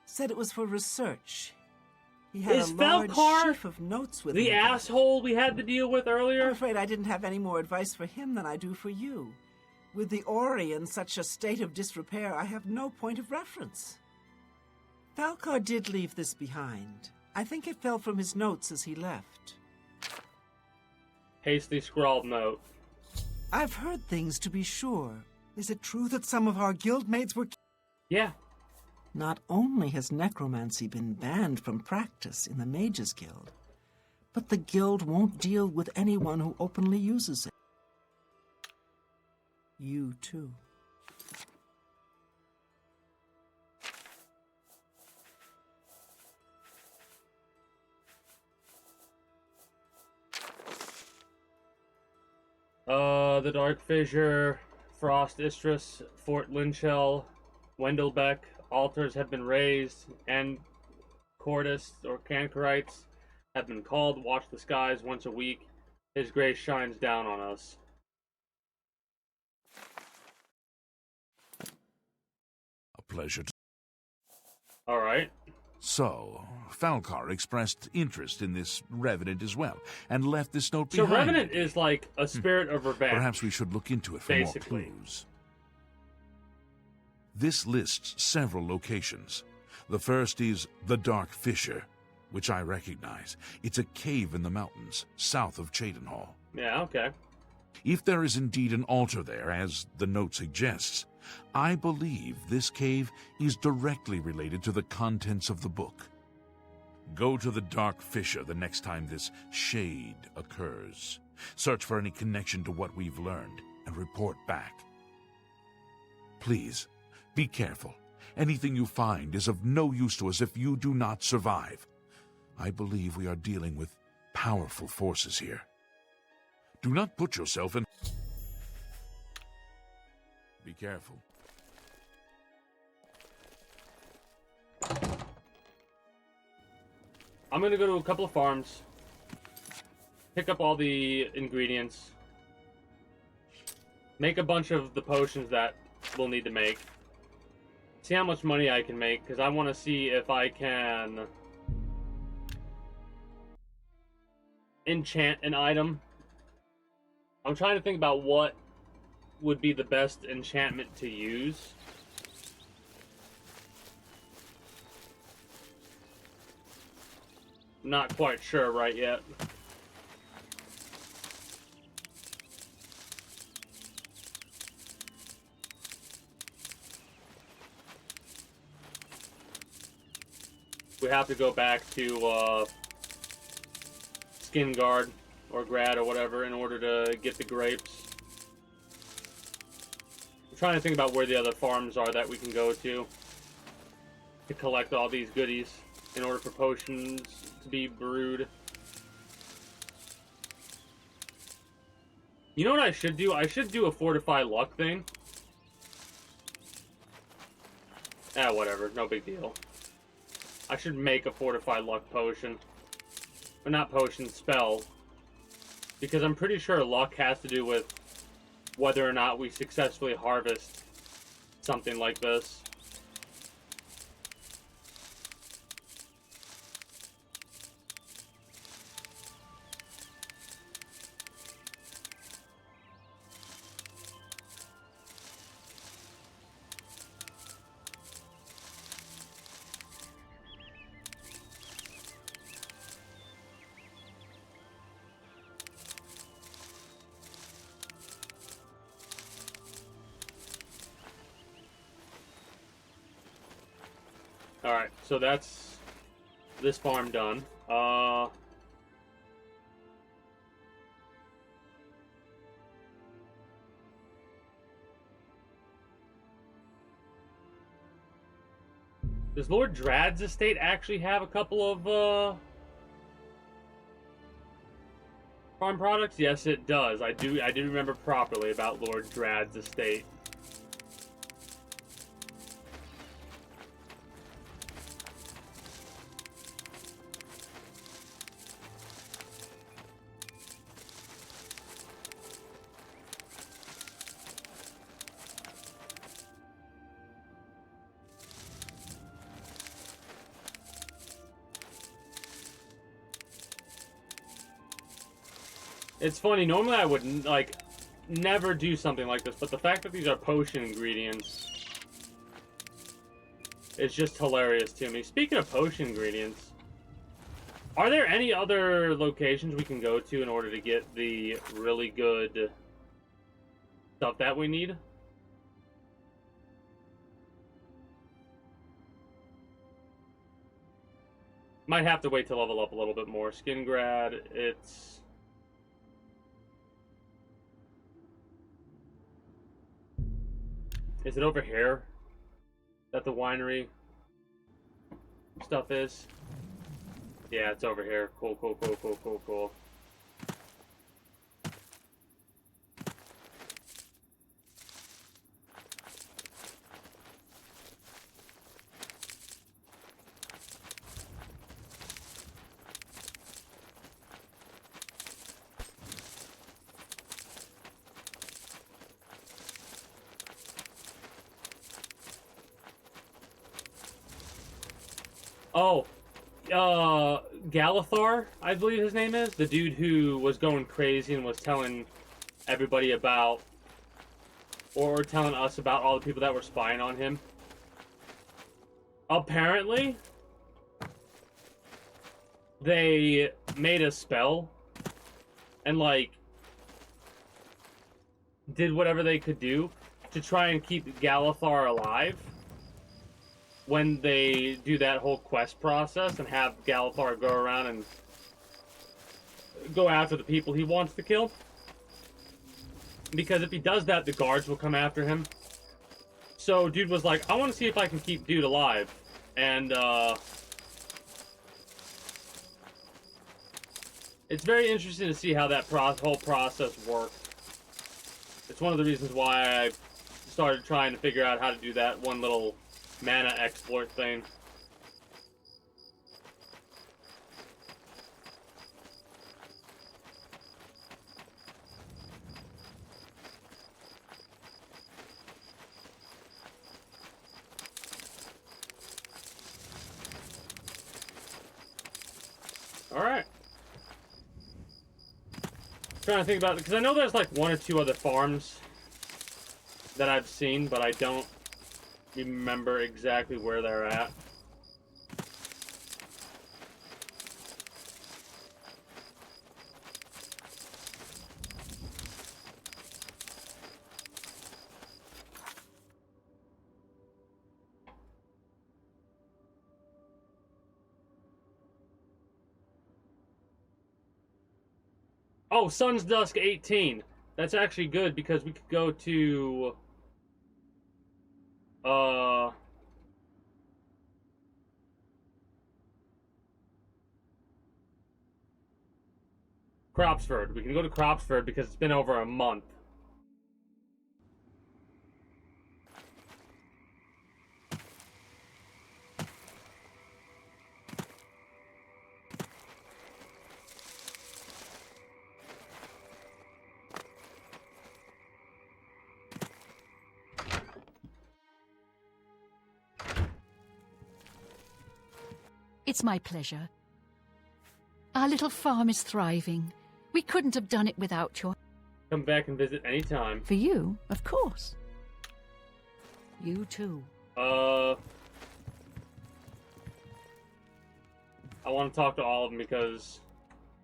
Said it was for research. He had Is a large Falcar sheaf of notes with the him about it. asshole we had to deal with I'm earlier? afraid I didn't have any more advice for him than I do for you. With the Ori in such a state of disrepair, I have no point of reference. Falcar did leave this behind. I think it fell from his notes as he left. Hastily scrawled note. I've heard things, to be sure. Is it true that some of our guildmates were... Yeah. Not only has necromancy been banned from practice in the Mages Guild, but the guild won't deal with anyone who openly uses it. You too. The Dark Fissure, Frost Istris, Fort Linchell, Wendelbeck, altars have been raised, and Cordis, or Cancorites, have been called. Watch the skies once a week. His grace shines down on us. A pleasure to... Alright. So, Falcar expressed interest in this Revenant as well, and left this note So behind. Revenant is like a spirit of revenge. Perhaps we should look into it for basically more clues. This lists several locations. The first is the Dark Fissure, which I recognize. It's a cave in the mountains, south of Cheydinhall. Yeah, okay. If there is indeed an altar there, as the note suggests, I believe this cave is directly related to the contents of the book. Go to the Dark Fissure the next time this shade occurs. Search for any connection to what we've learned and report back. Please, be careful. Anything you find is of no use to us if you do not survive. I believe we are dealing with powerful forces here. Do not put yourself in... Be careful. I'm gonna go to a couple of farms, pick up all the ingredients, make a bunch of the potions that we'll need to make, see how much money I can make, because I want to see if I can enchant an item. I'm trying to think about what would be the best enchantment to use. Not quite sure right yet. We have to go back to Skin Guard or Grad or whatever in order to get the grapes. I'm trying to think about where the other farms are that we can go to collect all these goodies in order for potions to be brewed. You know what I should do? I should do a Fortify Luck thing. Whatever. No big deal. I should make a Fortify Luck potion. But not potion, spell. Because I'm pretty sure luck has to do with whether or not we successfully harvest something like this. Alright, so that's this farm done. Does Lord Drad's estate actually have a couple of farm products? Yes, it does. I do remember properly about Lord Drad's estate. It's funny, normally I would, like, never do something like this, but the fact that these are potion ingredients is just hilarious to me. Speaking of potion ingredients, are there any other locations we can go to in order to get the really good stuff that we need? Might have to wait to level up a little bit more. Skin grad, it's... Is it over here that the winery stuff is? Yeah, it's over here. Cool, cool, cool, cool, cool, cool. Oh, Galithar, I believe his name is. The dude who was going crazy and was telling everybody about, or telling us about all the people that were spying on him. Apparently, they made a spell and, like, did whatever they could do to try and keep Galithar alive when they do that whole quest process and have Galithar go around and go after the people he wants to kill. Because if he does that, the guards will come after him. So dude was like, I want to see if I can keep dude alive. And it's very interesting to see how that whole process worked. It's one of the reasons why I started trying to figure out how to do that one little mana exploit thing. Alright. Trying to think about it, because I know there's like one or two other farms that I've seen, but I don't remember exactly where they're at. Oh, Sun's Dusk 18. That's actually good because we could go to Cropsford. We can go to Cropsford because it's been over a month. It's my pleasure. Our little farm is thriving. We couldn't have done it without your... Come back and visit anytime. For you, of course. You too. I want to talk to all of them because...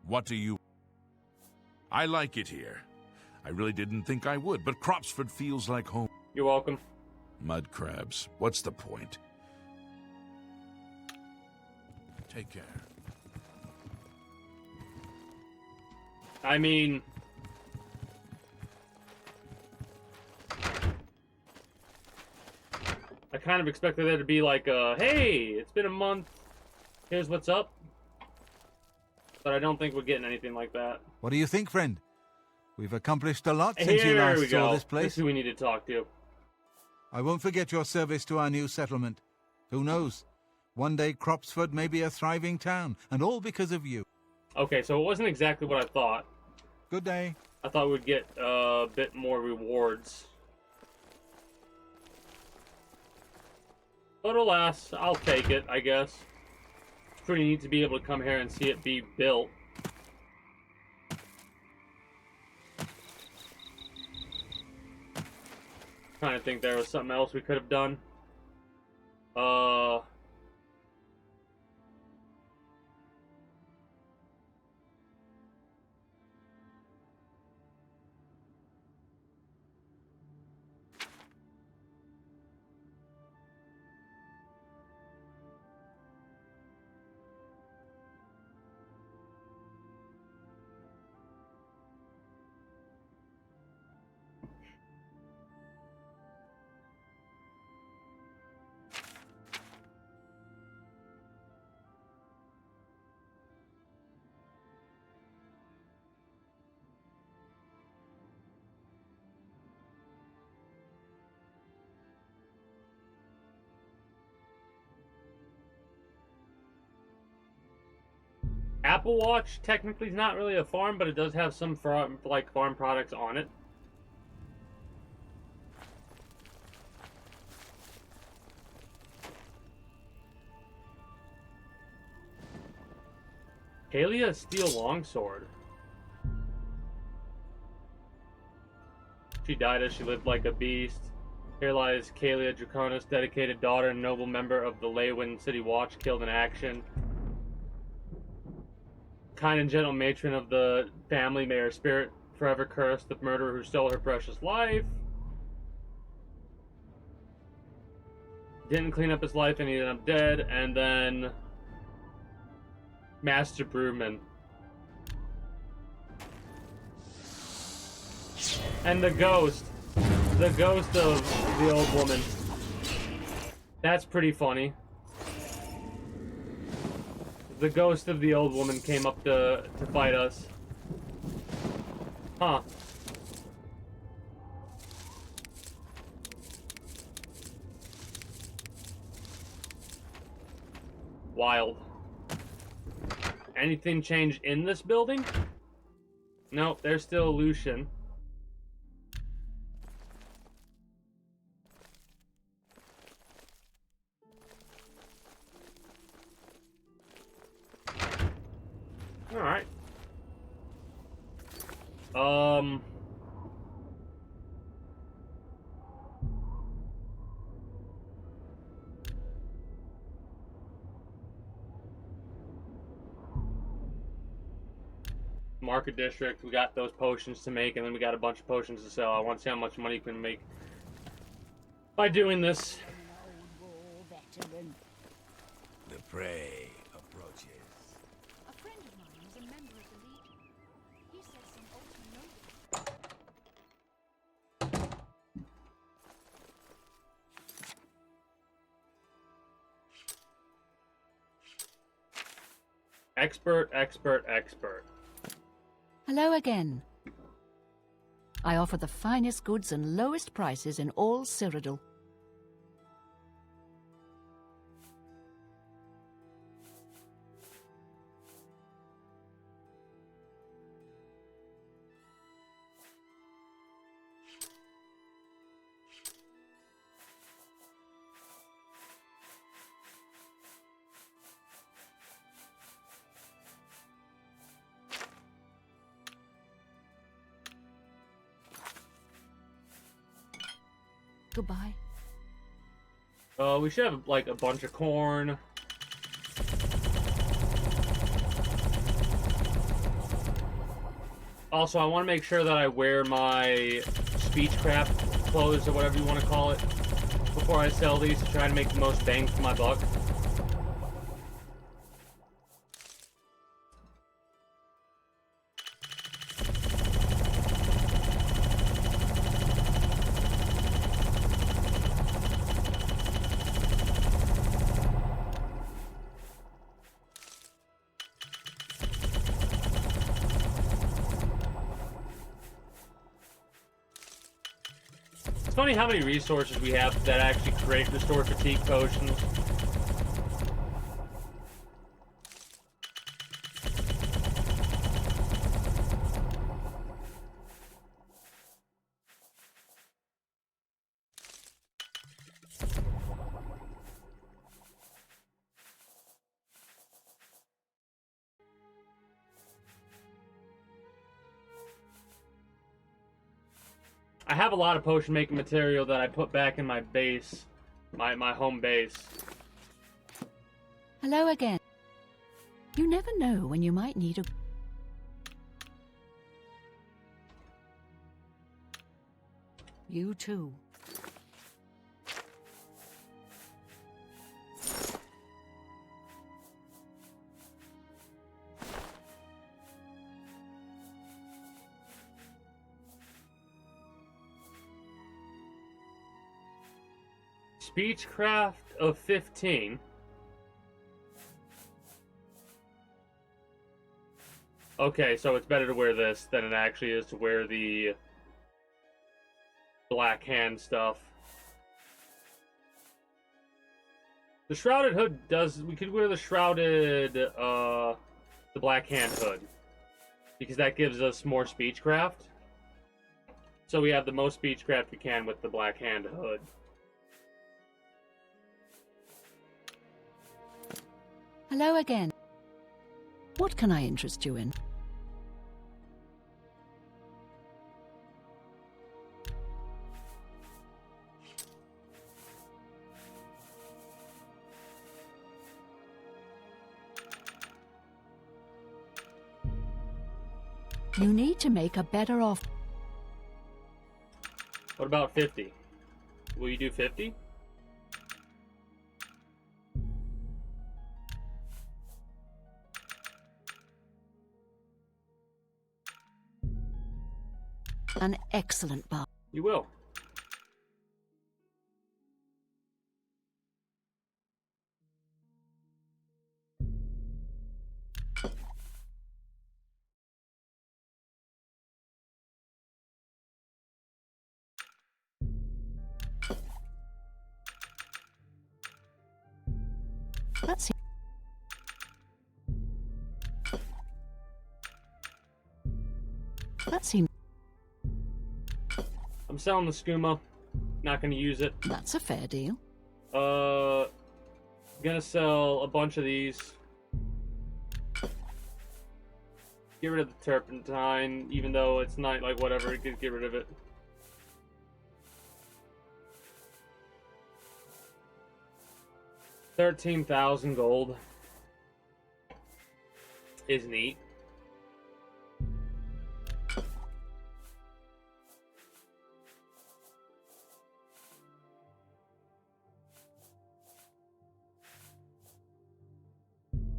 What do you... I like it here. I really didn't think I would, but Cropsford feels like home. You're welcome. Mud crabs. What's the point? Take care. I mean... I kind of expected there to be like a, hey, it's been a month, here's what's up. But I don't think we're getting anything like that. What do you think, friend? We've accomplished a lot since you Here last we saw go. this place. This is who we need to talk to. I won't forget your service to our new settlement. Who knows? One day Cropsford may be a thriving town, and all because of you. Okay, so it wasn't exactly what I thought. Good day. I thought we'd get a bit more rewards. But alas, I'll take it, I guess. It's pretty neat to be able to come here and see it be built. Trying to think there was something else we could have done. Apple Watch technically is not really a farm, but it does have some farm products on it. Kalia Steel Longsword. She died as she lived like a beast. Here lies Kalia Draconis, dedicated daughter and noble member of the Leywind City Watch, killed in action. Kind and gentle matron of the family, may her spirit forever curse the murderer who stole her precious life. Didn't clean up his life and he ended up dead. And then Master Brewman. And the ghost of the old woman. That's pretty funny. The ghost of the old woman came up to fight us. Huh. Wild. Anything change in this building? Nope, there's still Lucian. Alright. Market district, we got those potions to make, and then we got a bunch of potions to sell. I want to see how much money you can make by doing this. The prey approaches. A friend of mine was a member of the Legion. He said some ultra noble. Expert. Hello again. I offer the finest goods and lowest prices in all Cyrodiil. Goodbye. We should have, like, a bunch of corn. Also, I want to make sure that I wear my speechcraft clothes, or whatever you want to call it, before I sell these to try to make the most bang for my buck. It's funny how many resources we have that actually create restore fatigue potions. I have a lot of potion making material that I put back in my base, my home base. Hello again. You never know when you might need a... You too. Speechcraft of 15. Okay, so it's better to wear this than it actually is to wear the black hand stuff. The shrouded hood does... We could wear the shrouded, the black hand hood. Because that gives us more speechcraft. So we have the most speechcraft we can with the black hand hood. Hello again. What can I interest you in? You need to make a better offer. What about 50? Will you do 50? An excellent bar. You will. That's... That seems... I'm selling the skooma. Not gonna use it. That's a fair deal. Gonna sell a bunch of these. Get rid of the turpentine, even though it's not, like, whatever, get rid of it. $13,000 gold is neat.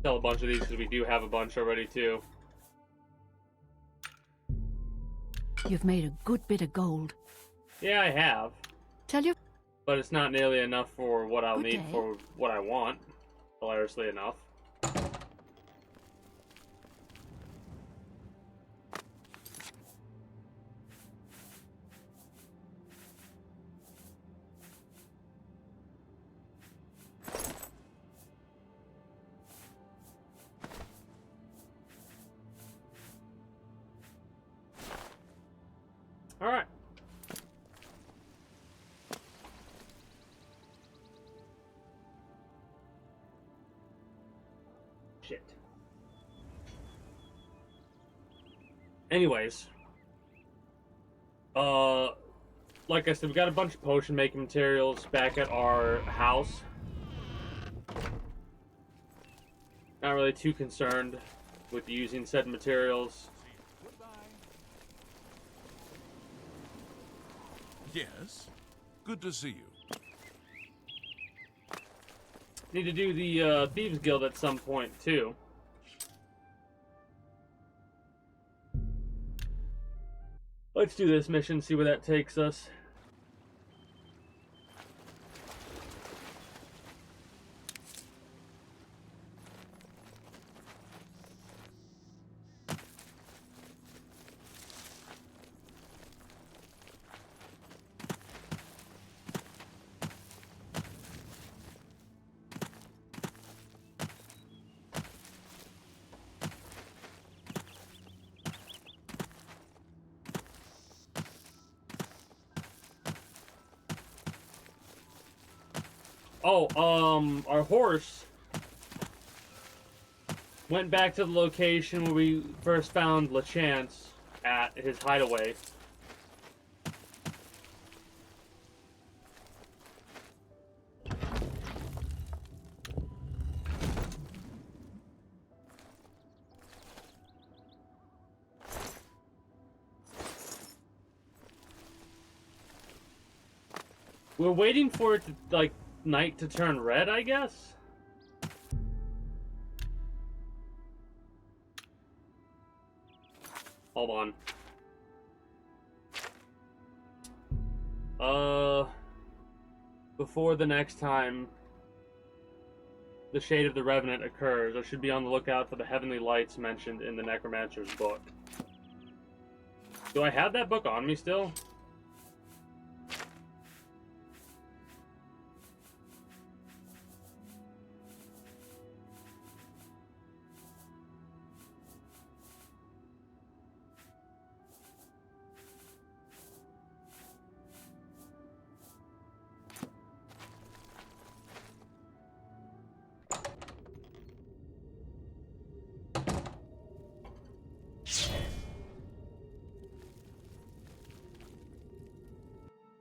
Sell a bunch of these because we do have a bunch already too. You've made a good bit of gold. Yeah, I have. Tell you... But it's not nearly enough for what I'll Good need day. for what I want, hilariously enough. All right. Shit. Anyways. Like I said, we got a bunch of potion making materials back at our house. Not really too concerned with using said materials. Yes? Good to see you. Need to do the Thieves Guild at some point, too. Let's do this mission, see where that takes us. Oh, our horse went back to the location where we first found LeChance at his hideaway. We're waiting for it to, like, night to turn red, I guess? Hold on. Before the next time the Shade of the Revenant occurs, I should be on the lookout for the heavenly lights mentioned in the Necromancer's book. Do I have that book on me still?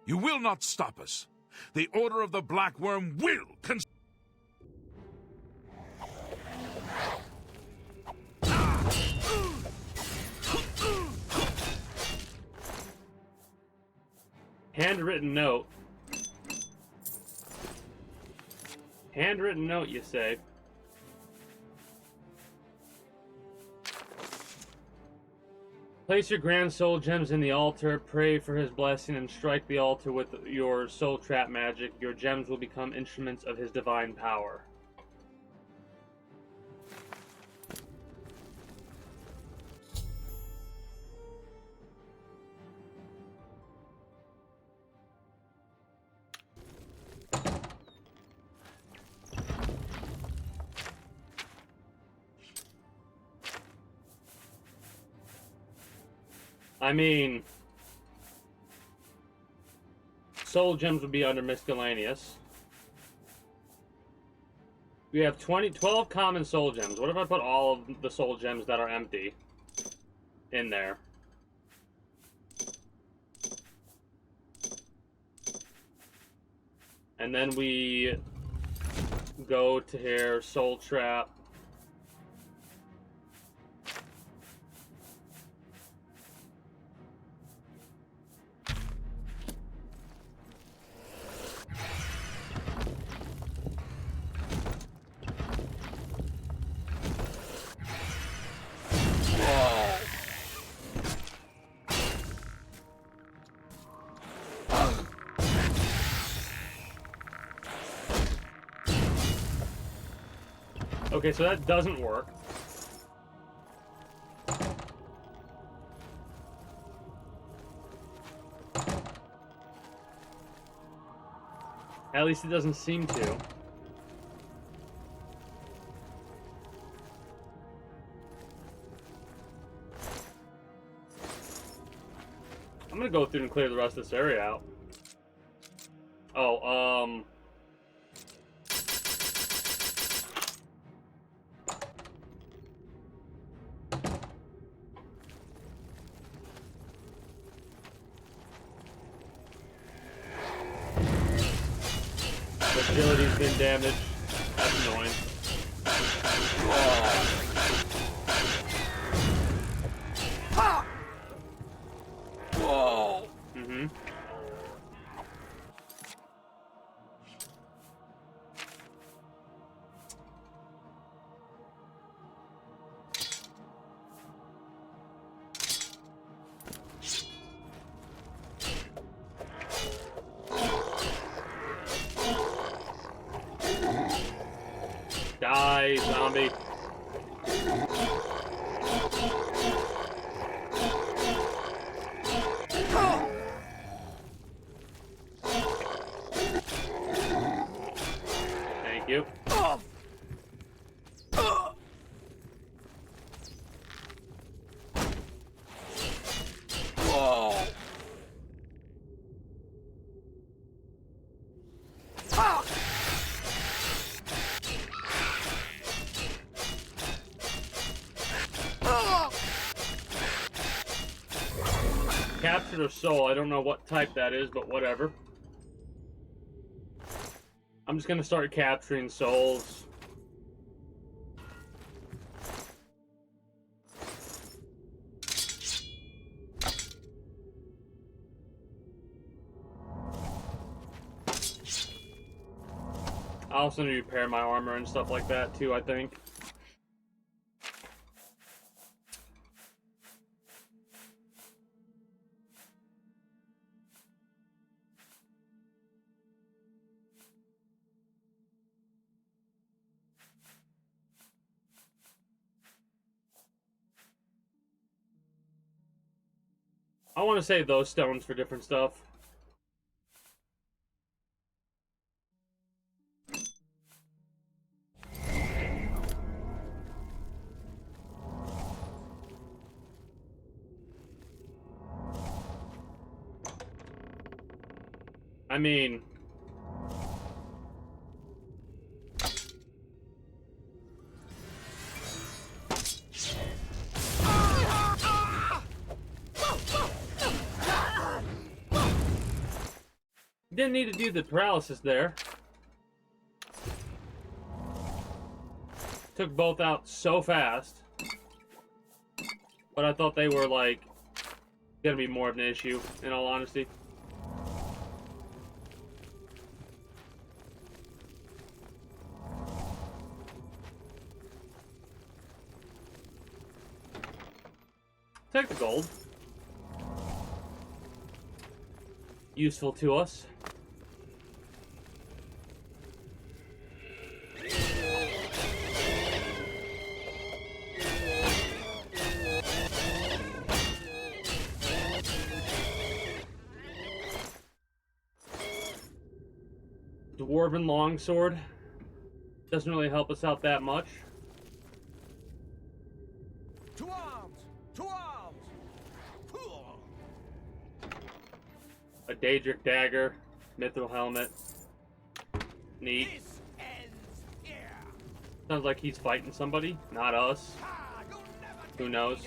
You will not stop us. The Order of the Black Worm will Handwritten note. Handwritten note, you say? Place your grand soul gems in the altar, pray for his blessing, and strike the altar with your soul trap magic. Your gems will become instruments of his divine power. I mean, soul gems would be under miscellaneous. We have 12 common soul gems. What if I put all of the soul gems that are empty in there? And then we go to here, soul trap. Okay, so that doesn't work. At least it doesn't seem to. I'm gonna go through and clear the rest of this area out. Oh, Agility's been damaged. That's annoying. Mm-hmm. Die, zombie. Thank you. Captured a soul. I don't know what type that is, but whatever. I'm just gonna start capturing souls. I also need to repair my armor and stuff like that too, I think. I want to save those stones for different stuff. I mean... Didn't need to do the paralysis there. Took both out so fast. But I thought they were, like, gonna be more of an issue, in all honesty. Take the gold. Useful to us. Dwarven longsword. Doesn't really help us out that much. To arms! To arms! A Daedric dagger. Mithril helmet. Neat. This ends here. Sounds like he's fighting somebody, not us. Who knows?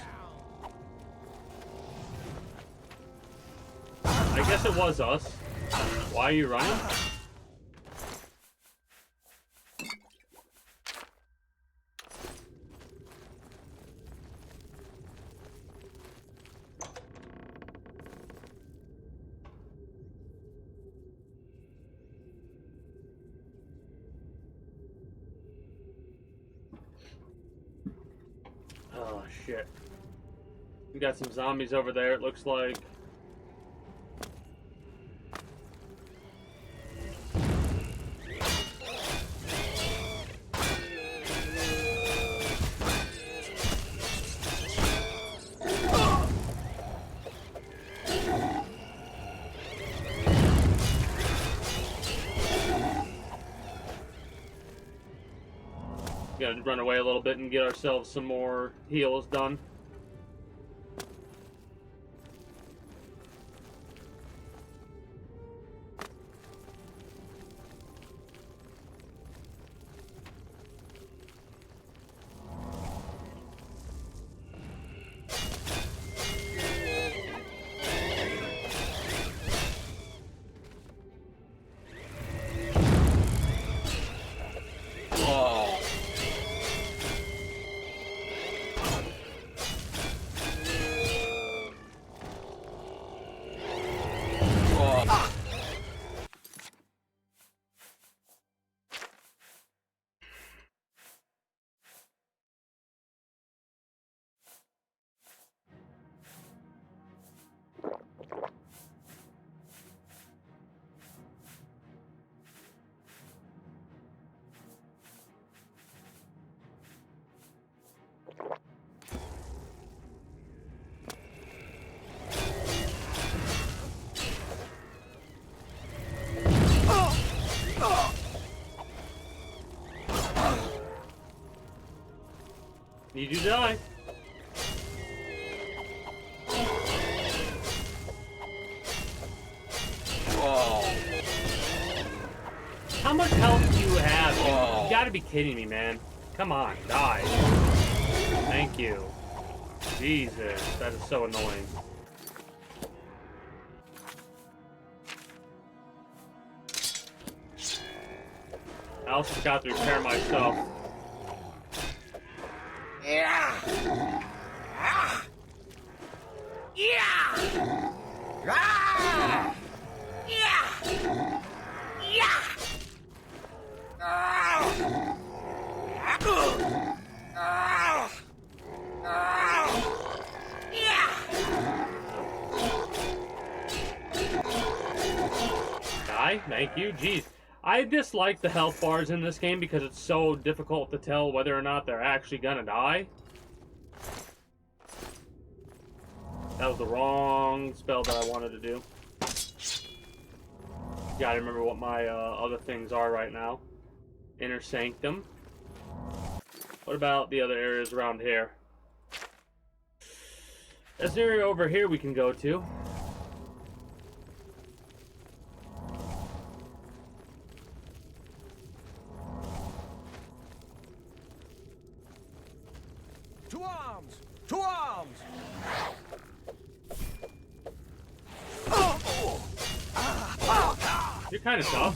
I guess it was us. Why are you running? Oh, shit. We got some zombies over there, it looks like. Gotta run away a little bit and get ourselves some more heals done. Need you to die. How much health do you have? You gotta be kidding me, man. Come on, die. Thank you. Jesus, that is so annoying. I also got to repair my stuff. Die? Thank you. Jeez. I dislike the health bars in this game because it's so difficult to tell whether or not they're actually gonna die. That was the wrong spell that I wanted to do. Gotta remember what my other things are right now. Inner Sanctum. What about the other areas around here? There's an area over here we can go to. To arms! To arms! You're kind of tough.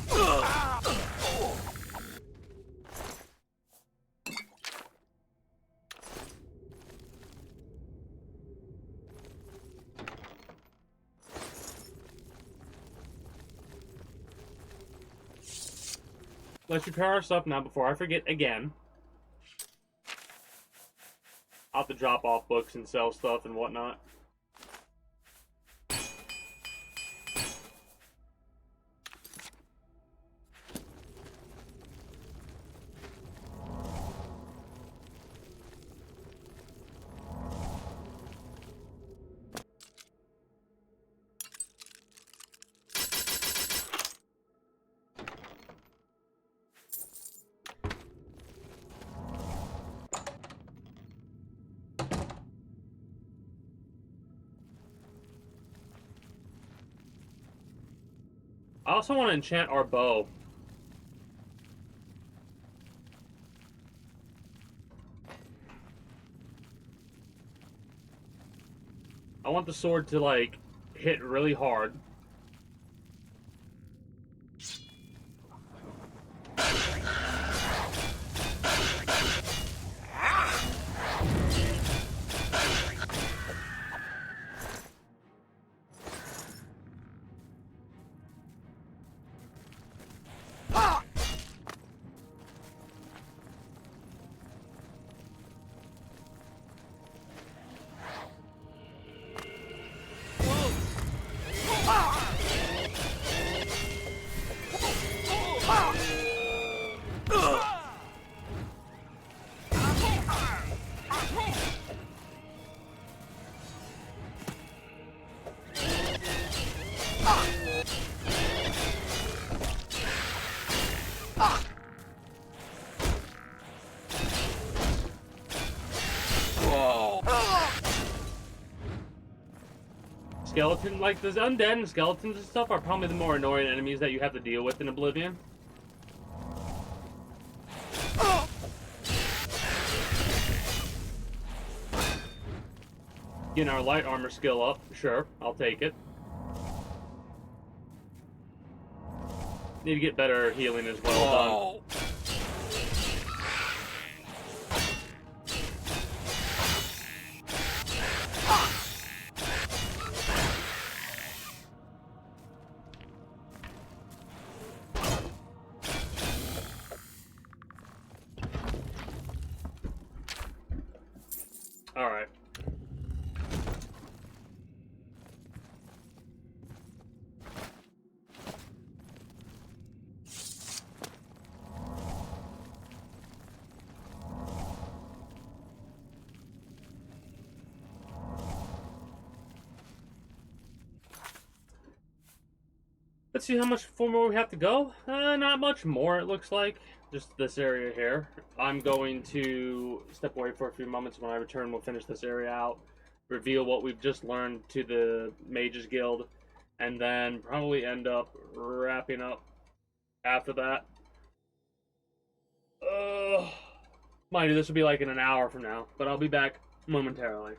Let's repair our stuff now before I forget again. I'll have to drop off books and sell stuff and whatnot. I also want to enchant our bow. I want the sword to, like, hit really hard. Skeleton, like, those undead and skeletons and stuff are probably the more annoying enemies that you have to deal with in Oblivion. Getting our light armor skill up, sure, I'll take it. Need to get better healing as well done. Alright. Let's see how much more we have to go. Not much more, it looks like. Just this area here. I'm going to step away for a few moments. When I return, we'll finish this area out, reveal what we've just learned to the Mages Guild, and then probably end up wrapping up after that. Mind you, this will be like in an hour from now, but I'll be back momentarily.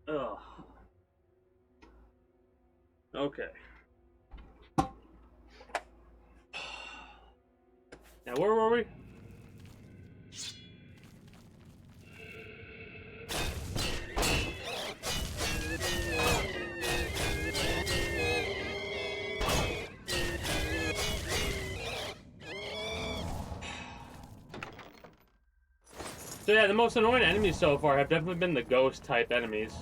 Ugh. Okay. Now, where were we? So yeah, the most annoying enemies so far have definitely been the ghost-type enemies.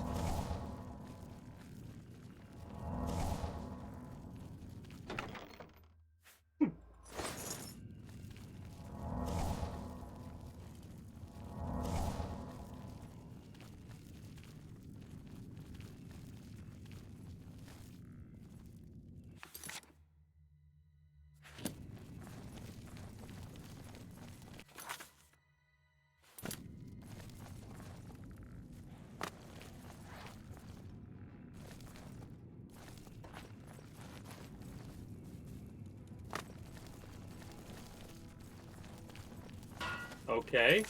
Okay.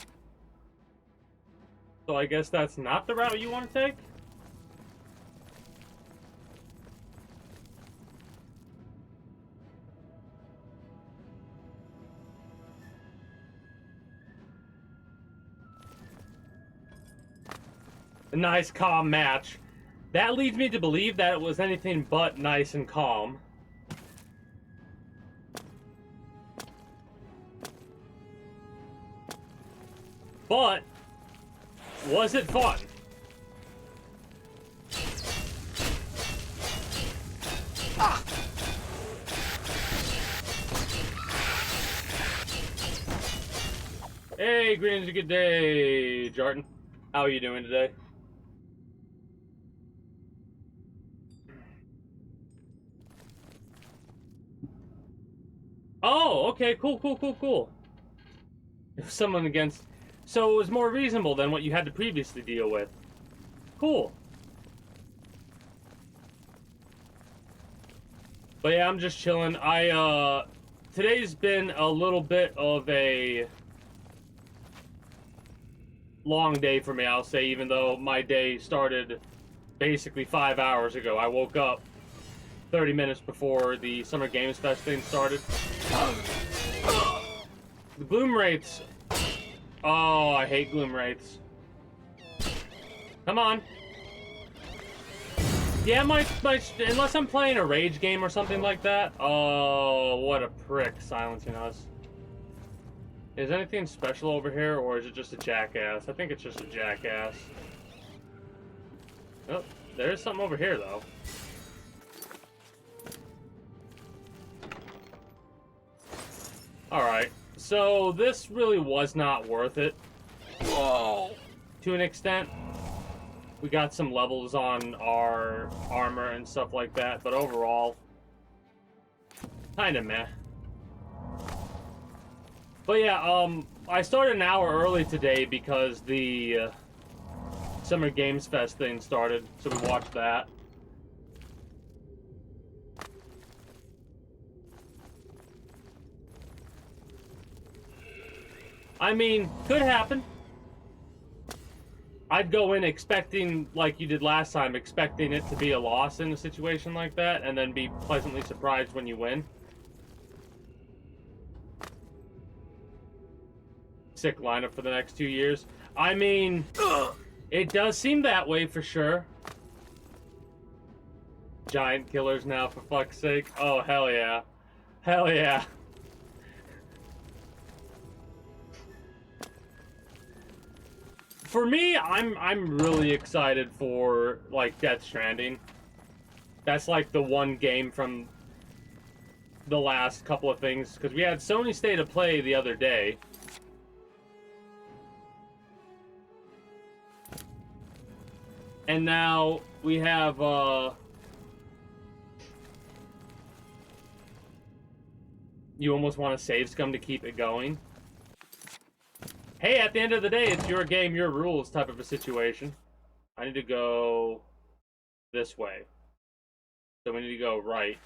So I guess that's not the route you want to take? A nice, calm match. That leads me to believe that it was anything but nice and calm. But, was it fun? Ah! Hey, greetings, good day, Jarton. How are you doing today? Oh, okay, cool. If someone against... So it was more reasonable than what you had to previously deal with. Cool. But yeah, I'm just chilling. Today's been a little bit of a long day for me, I'll say, even though my day started basically 5 hours ago. I woke up 30 minutes before the Summer Games Fest thing started. The Gloom Wraiths. Oh, I hate Gloom Wraiths. Come on. Yeah, unless I'm playing a rage game or something like that. Oh, what a prick silencing us. Is anything special over here, or is it just a jackass? I think it's just a jackass. Oh, there is something over here, though. Alright, so this really was not worth it. Whoa! To an extent. We got some levels on our armor and stuff like that, but overall, kinda meh. But yeah, I started an hour early today because the Summer Games Fest thing started, so we watched that. I mean, could happen. I'd go in expecting, like you did last time, expecting it to be a loss in a situation like that, and then be pleasantly surprised when you win. Sick lineup for the next 2 years. I mean, it does seem that way for sure. Giant killers now, for fuck's sake. Oh, hell yeah. Hell yeah. For me, I'm really excited for, like, Death Stranding. That's, like, the one game from the last couple of things, because we had Sony State of Play the other day. And now we have, you almost want to save scum to keep it going. Hey, at the end of the day, it's your game, your rules type of a situation. I need to go this way. So we need to go right.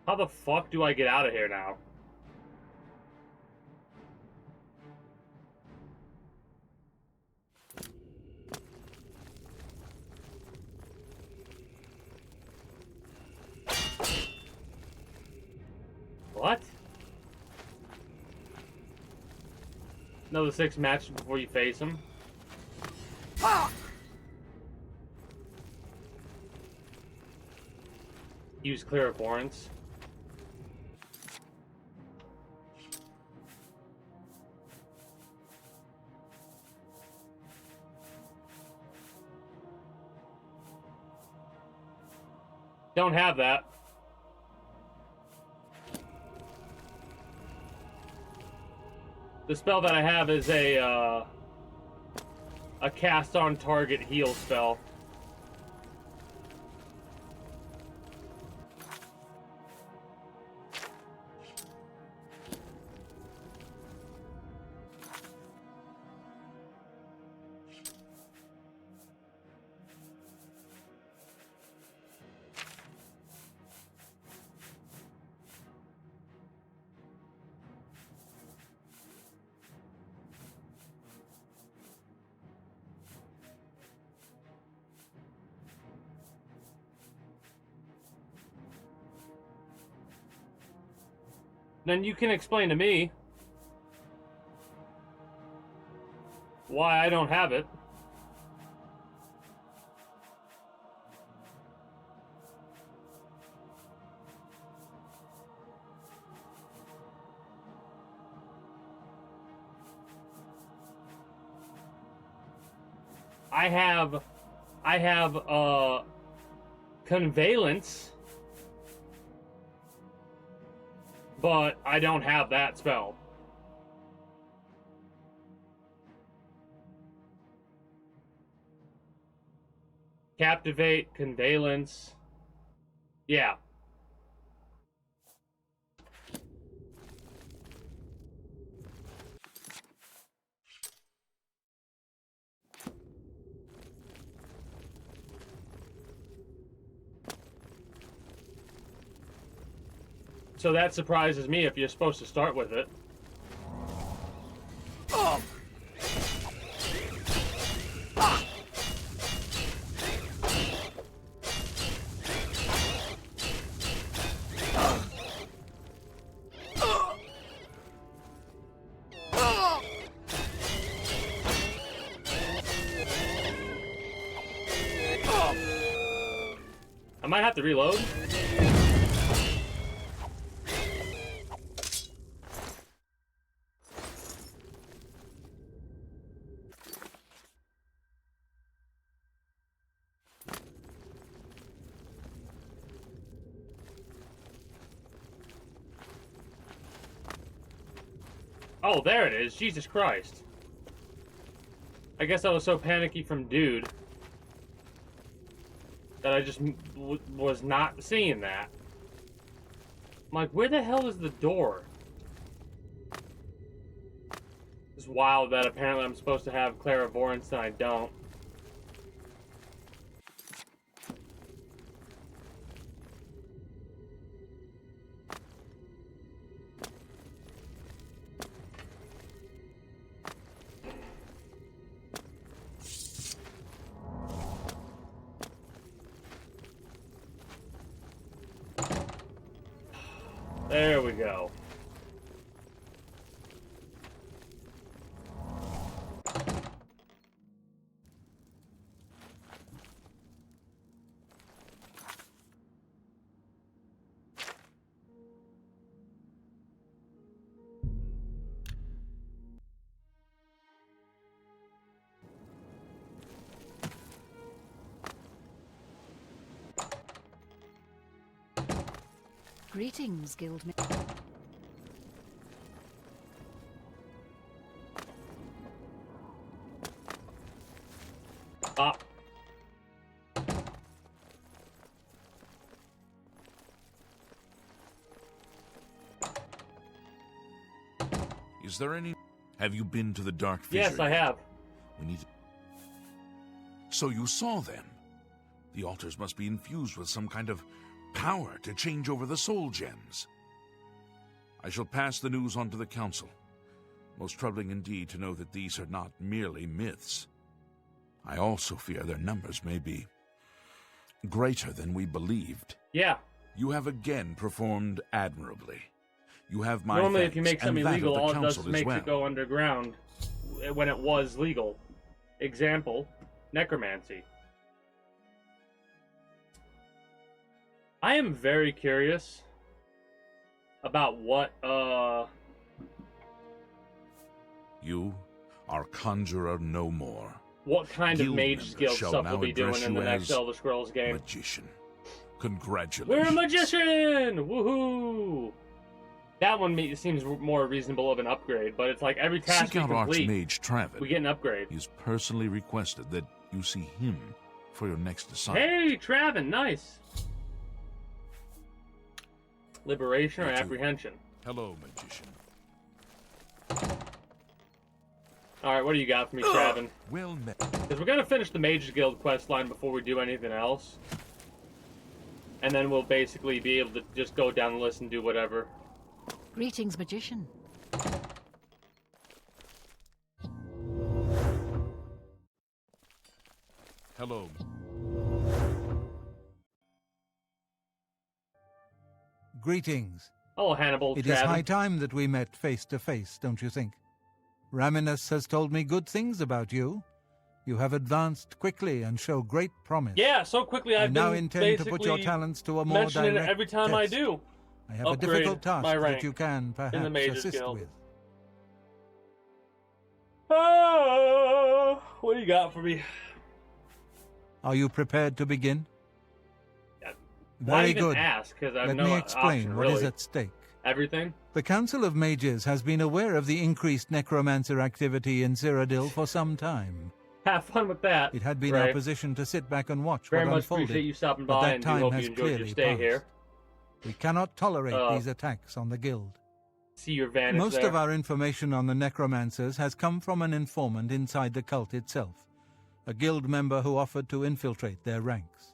How the fuck do I get out of here now? What? Another 6 matches before you face him? Use clairvoyance. Don't have that. The spell that I have is a cast on target heal spell. Then you can explain to me why I don't have it. I have conveylance, but I don't have that spell. Captivate, conveylance. Yeah. So that surprises me if you're supposed to start with it. Oh. I might have to reload. Oh, there it is. Jesus Christ. I guess I was so panicky from dude that I just was not seeing that. I'm like, where the hell is the door? It's wild that apparently I'm supposed to have clairvoyance and I don't. There we go. Greetings, guildmate. Ah. Is there any... Have you been to the Dark Fissure? Yes, I have. We need to... So you saw them? The altars must be infused with some kind of power to change over the soul gems. I shall pass the news on to the Council. Most troubling indeed to know that these are not merely myths. I also fear their numbers may be greater than we believed. Yeah. You have again performed admirably. You have my Normally, thanks, if you make something and that illegal, of the all it does Council is as make well. it go underground when it was legal. Example, necromancy. I am very curious about what, You are conjurer no more. what kind of Guild mage members skill shall stuff now we'll be doing address in the you next as Elder Scrolls game. Magician. Congratulations. We're a magician! Woohoo! That one seems more reasonable of an upgrade, but it's like every task Seek we out complete, Archmage Travis. we get an upgrade. He's personally requested that you see him for your next assignment. Hey, Travin, nice. Liberation or You too. apprehension? Hello, magician. Alright, what do you got for me, Travin? Well met. Because we're going to finish the Mages Guild quest line before we do anything else. And then we'll basically be able to just go down the list and do whatever. Greetings, magician. Hello. Greetings. Oh, Hannibal, It is Travin. high time that we met face to face, don't you think? Raminus has told me good things about you. You have advanced quickly and show great promise. Yeah, so quickly I I've now been intend to put your basically talents to a more mentioning direct it every time I test. do. I have a Upgrade difficult task my rank that you can in the perhaps Mages assist Guild. with. Oh, what do you got for me? Are you prepared to begin? Why Very even good. ask? Because I have Let no me explain option, what really. is at stake. Everything? The Council of Mages has been aware of the increased necromancer activity in Cyrodiil for some time. Have fun with that. It had been Ray. our position to sit back and watch Very what much unfolded, appreciate you stopping but by that and time hope has you enjoyed your clearly stay passed. here. We cannot tolerate these attacks on the Guild. See your vanish Most there. of our information on the necromancers has come from an informant inside the cult itself, a Guild member who offered to infiltrate their ranks.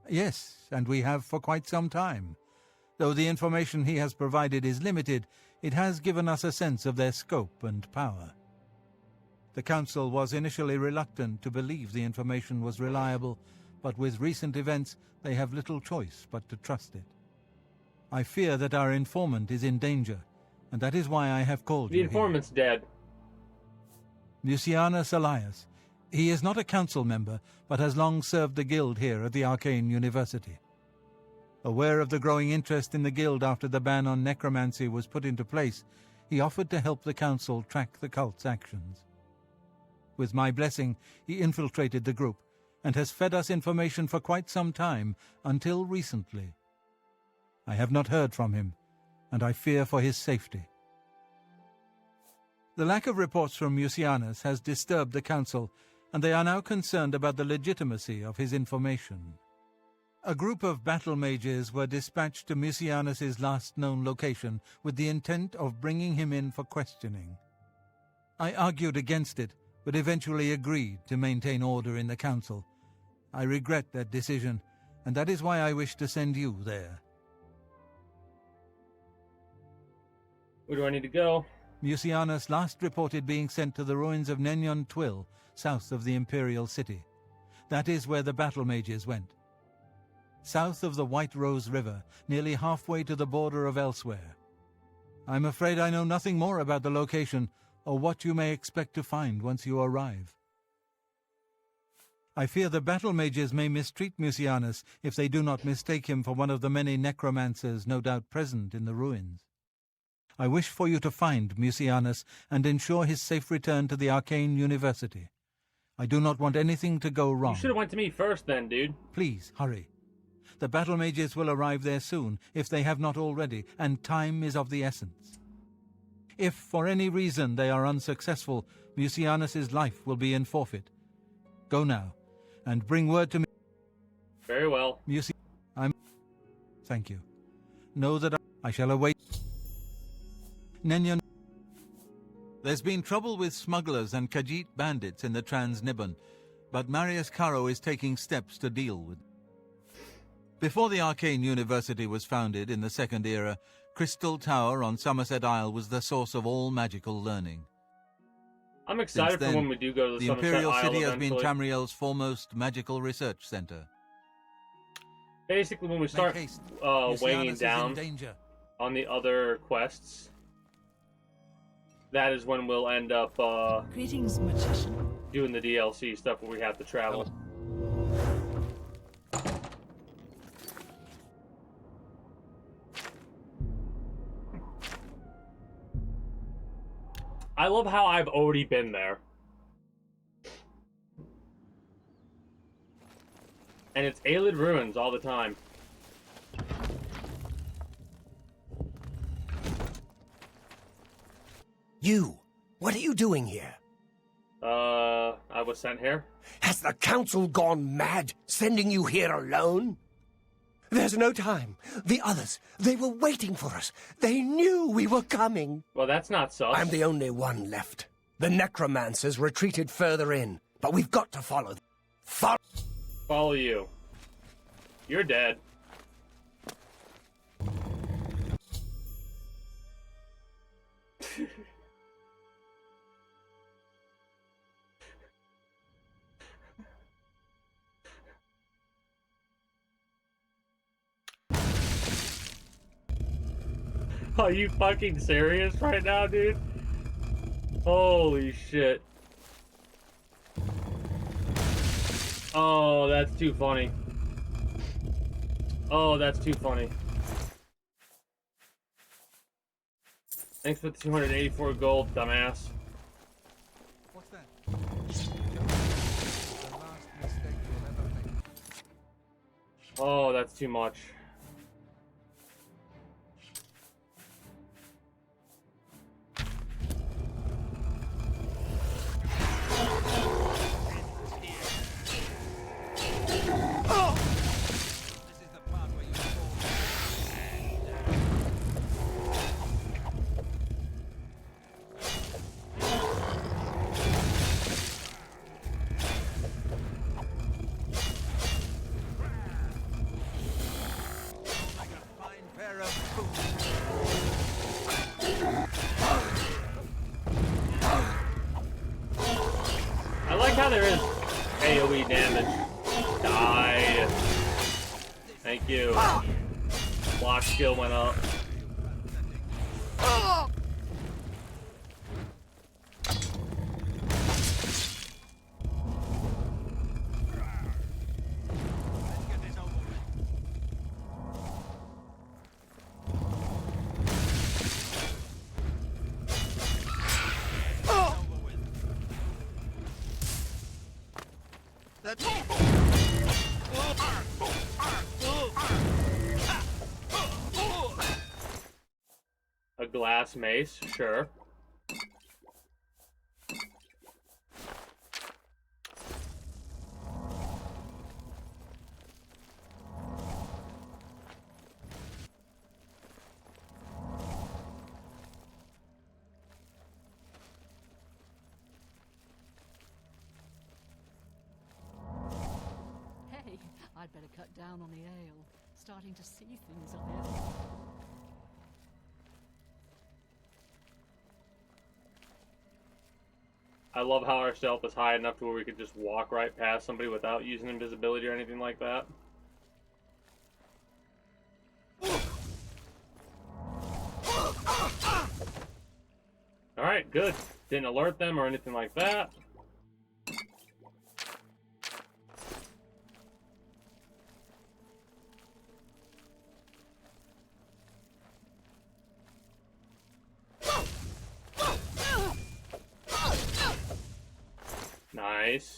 Yes, and we have for quite some time. Though the information he has provided is limited, it has given us a sense of their scope and power. The Council was initially reluctant to believe the information was reliable, but with recent events they have little choice but to trust it. I fear that our informant is in danger, and that is why I have called The you informant's dead. Lucianus Elias. He is not a council member, but has long served the Guild here at the Arcane University. Aware of the growing interest in the Guild after the ban on necromancy was put into place, he offered to help the Council track the cult's actions. With my blessing, he infiltrated the group, and has fed us information for quite some time, until recently. I have not heard from him, and I fear for his safety. The lack of reports from Mucianus has disturbed the Council, and they are now concerned about the legitimacy of his information. A group of battle mages were dispatched to Mucianus's last known location with the intent of bringing him in for questioning. I argued against it, but eventually agreed to maintain order in the Council. I regret that decision, and that is why I wish to send you there. Where do I need to go? Mucianus last reported being sent to the ruins of Nenyon Twill, south of the Imperial City. That is where the battle mages went. South of the White Rose River, nearly halfway to the border of elsewhere. I'm afraid I know nothing more about the location, or what you may expect to find once you arrive. I fear the battle mages may mistreat Mucianus if they do not mistake him for one of the many necromancers no doubt present in the ruins. I wish for you to find Mucianus and ensure his safe return to the Arcane University. I do not want anything to go wrong. You should have went to me first then, dude. Please, hurry. The battle mages will arrive there soon, if they have not already, and time is of the essence. If, for any reason, they are unsuccessful, Mucianus's life will be in forfeit. Go now, and bring word to me. Very well. Thank you. Know that I shall await. Nenyon. There's been trouble with smugglers and Khajiit bandits in the Trans-Nibbon, but Marius Caro is taking steps to deal with. Before the Arcane University was founded in the Second Era, Crystal Tower on Somerset Isle was the source of all magical learning. I'm excited Since then, for when we do go to the Somerset Imperial Isle City has been eventually. Tamriel's foremost magical research center. Basically, when we start Make haste. weighing Lucianus is down in danger. on the other quests, that is when we'll end up Greetings, magician. doing the DLC stuff where we have to travel. I love how I've already been there. And it's Aelid Ruins all the time. You! What are you doing here? I was sent here. Has the council gone mad, sending you here alone? There's no time. The others, they were waiting for us. They knew we were coming. Well, that's not sus. I'm the only one left. The necromancers retreated further in, but we've got to follow them. Follow you. You're dead. Are you fucking serious right now, dude? Holy shit. Oh, that's too funny. Oh, that's too funny. Thanks for the 284 gold, dumbass. What's that? The last mistake you'll ever make. Oh, that's too much. I like how there is AoE damage. Die. Thank you. Block skill went up. A glass mace, sure. Hey, I'd better cut down on the ale. Starting to see things up here. I love how our stealth is high enough to where we could just walk right past somebody without using invisibility or anything like that. Alright, good. Didn't alert them or anything like that. Nice.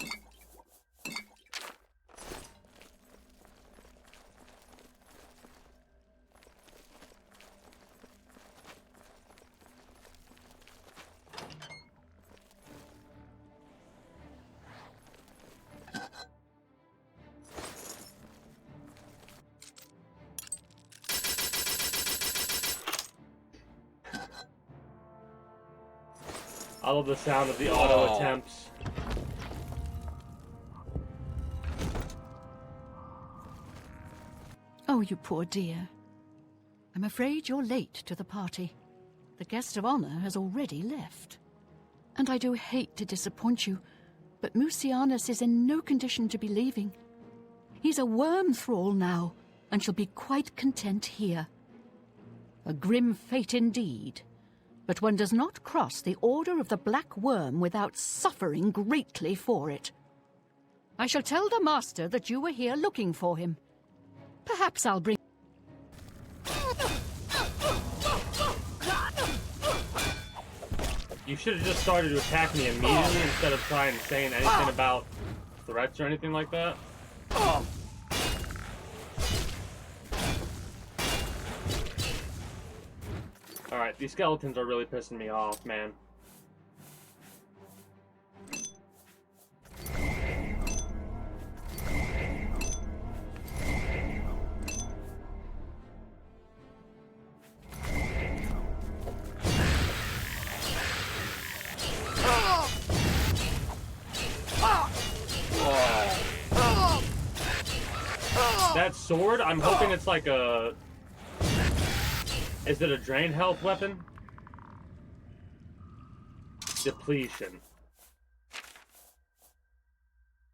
I love the sound of the auto attempts. Oh, you poor dear. I'm afraid you're late to the party. The guest of honor has already left. And I do hate to disappoint you, but Mucianus is in no condition to be leaving. He's a worm thrall now, and shall be quite content here. A grim fate indeed, but one does not cross the order of the Black Worm without suffering greatly for it. I shall tell the master that you were here looking for him. Perhaps I'll bring... You should have just started to attack me immediately instead of trying to say anything about threats or anything like that. Alright, these skeletons are really pissing me off, man. That sword, I'm hoping it's like a... Is it a drain health weapon? Depletion.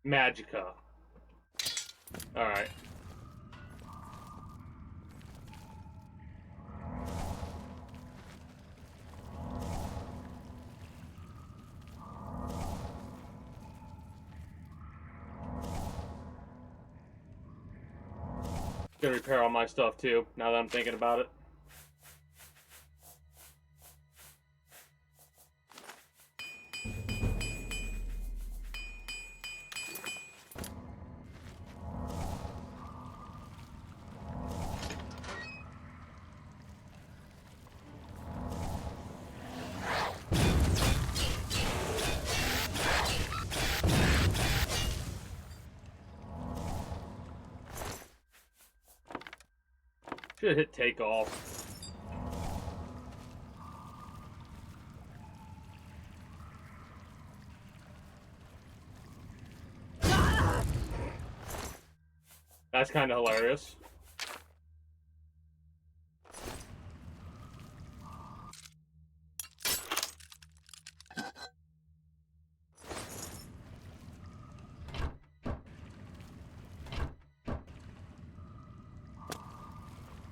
Magicka. Alright. Gonna repair all my stuff too, now that I'm thinking about it. Should hit take off. That's kind of hilarious.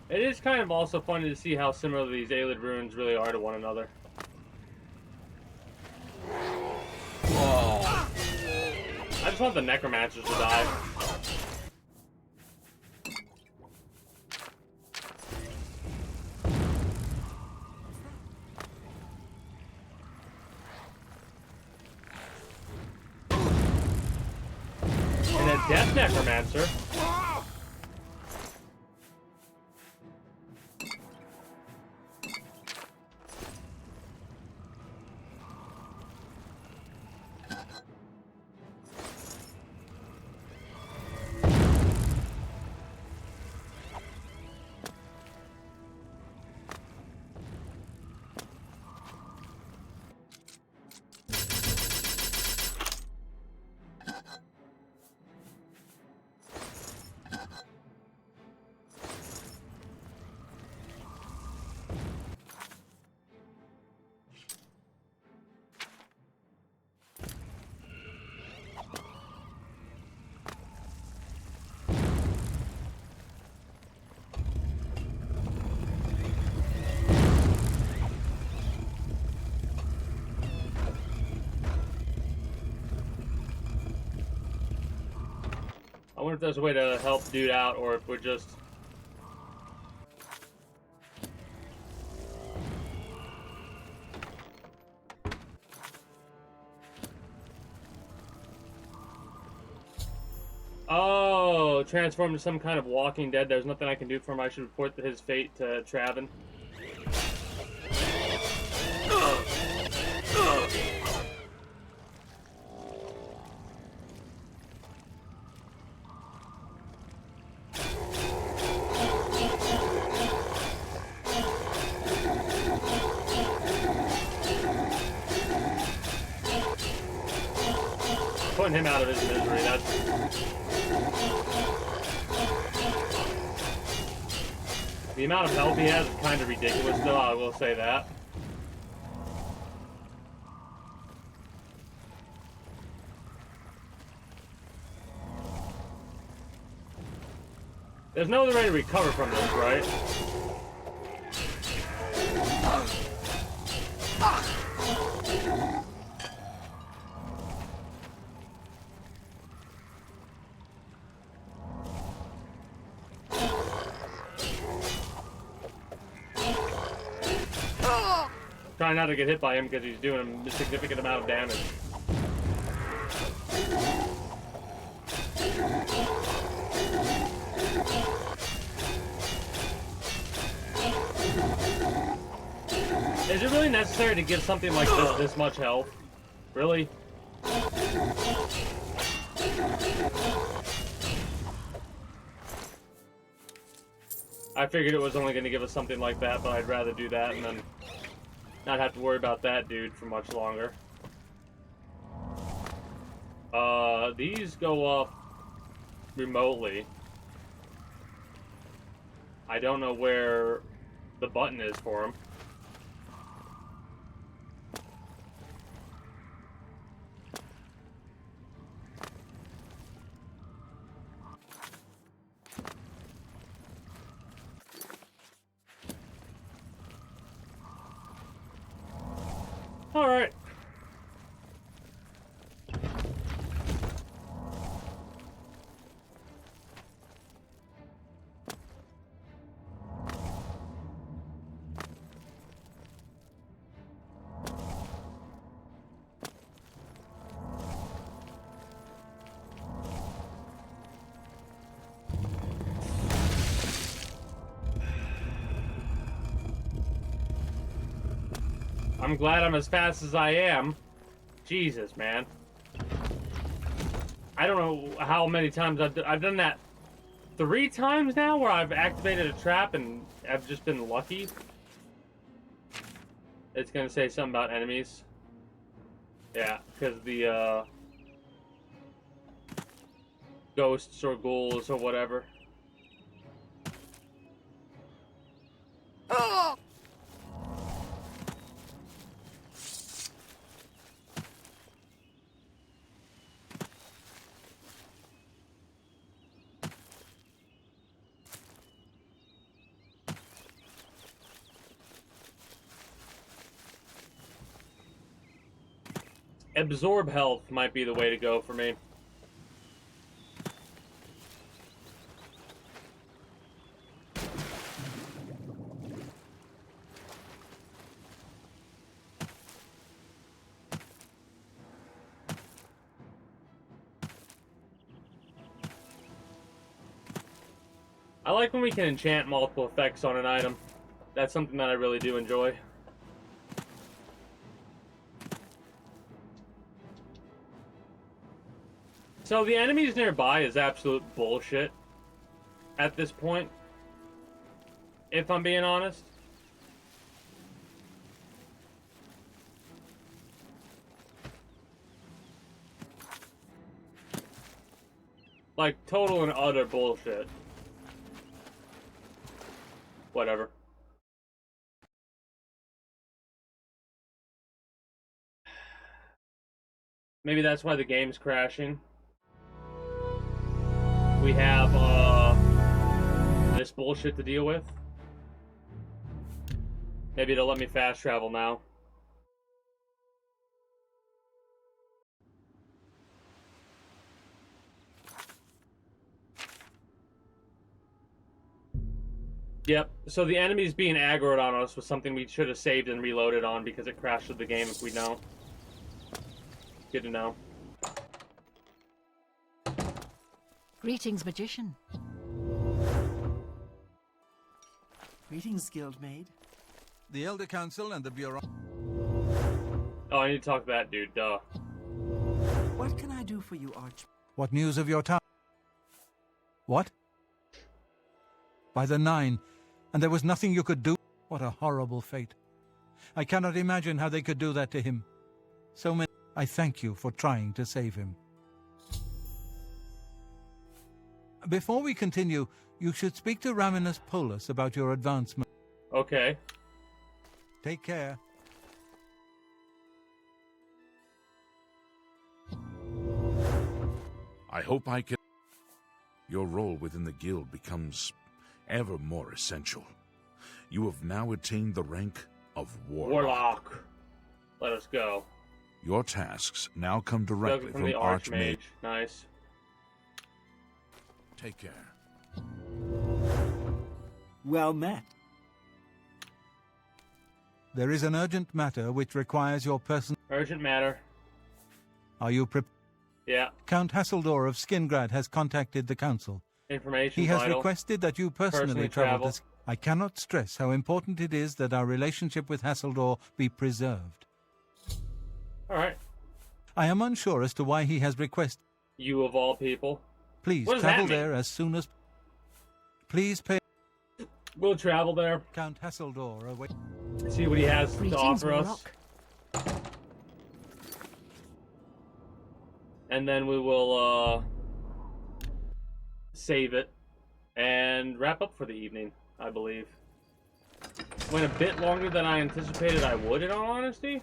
It is kind of also funny to see how similar these Aelid runes really are to one another. I just want the necromancers to die. And a death necromancer. I wonder if there's a way to help dude out, or if we're just... Oh, transform to some kind of Walking Dead. There's nothing I can do for him. I should report his fate to Traven. Putting him out of his misery, that's... The amount of health he has is kind of ridiculous, though, I will say that. There's no other way to recover from this, right? Trying not to get hit by him because he's doing a significant amount of damage. Is it really necessary to give something like this much health? Really? I figured it was only going to give us something like that, but I'd rather do that and then not have to worry about that dude for much longer. These go up remotely. I don't know where the button is for them. All right. I'm glad I'm as fast as I am. Jesus, man. I don't know how many times I've done that 3 times now where I've activated a trap and I've just been lucky. It's gonna say something about enemies. Yeah, because the ghosts or ghouls or whatever. Oh! Absorb health might be the way to go for me. I like when we can enchant multiple effects on an item. That's something that I really do enjoy. So the enemies nearby is absolute bullshit at this point, if I'm being honest. Like, total and utter bullshit. Whatever. Maybe that's why the game's crashing. We have, this bullshit to deal with. Maybe it'll let me fast travel now. Yep, so the enemies being aggroed on us was something we should have saved and reloaded on because it crashed with the game if we know. Good to know. Greetings, magician. Greetings, Guildmaid. The Elder Council and the Bureau... Oh, I need to talk to that dude, duh. What can I do for you, Arch? What news of your town? What? By the 9, and there was nothing you could do? What a horrible fate. I cannot imagine how they could do that to him. So many... I thank you for trying to save him. Before we continue, you should speak to Raminus Polus about your advancement. Okay. Take care. I hope I can... Your role within the guild becomes ever more essential. You have now attained the rank of Warlock. Let us go. Your tasks now come directly Spoken from the Archmage. Nice. Take care. Well met. There is an urgent matter which requires your person. Urgent matter. Are you prepared? Yeah. Count Hasseldor of Skingrad has contacted the council. Information He has vital. requested that you personally travel to... I cannot stress how important it is that our relationship with Hasseldor be preserved. All right. I am unsure as to why he has requested... You of all people. Please What does travel that mean? there as soon as... Please pay... We'll travel there. Count Hasseldor away... See what he has to Greetings, offer us. Warlock. And then we will save it and wrap up for the evening, I believe. Went a bit longer than I anticipated I would, in all honesty.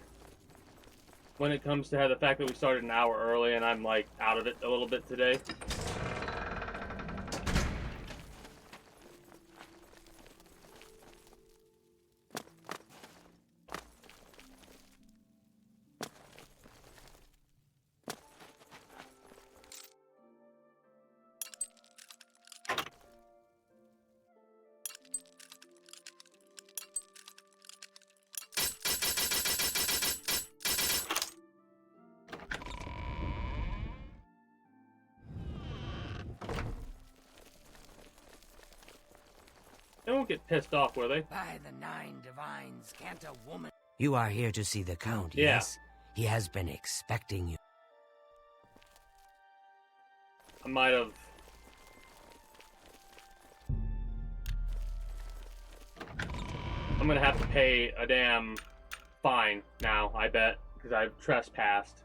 When it comes to the fact that we started an hour early and I'm like out of it a little bit today. They won't get pissed off, will they? By the 9 divines, can't a woman... You are here to see the Count, Yeah. yes? He has been expecting you. I might have... I'm gonna have to pay a damn fine now, I bet, because I've trespassed.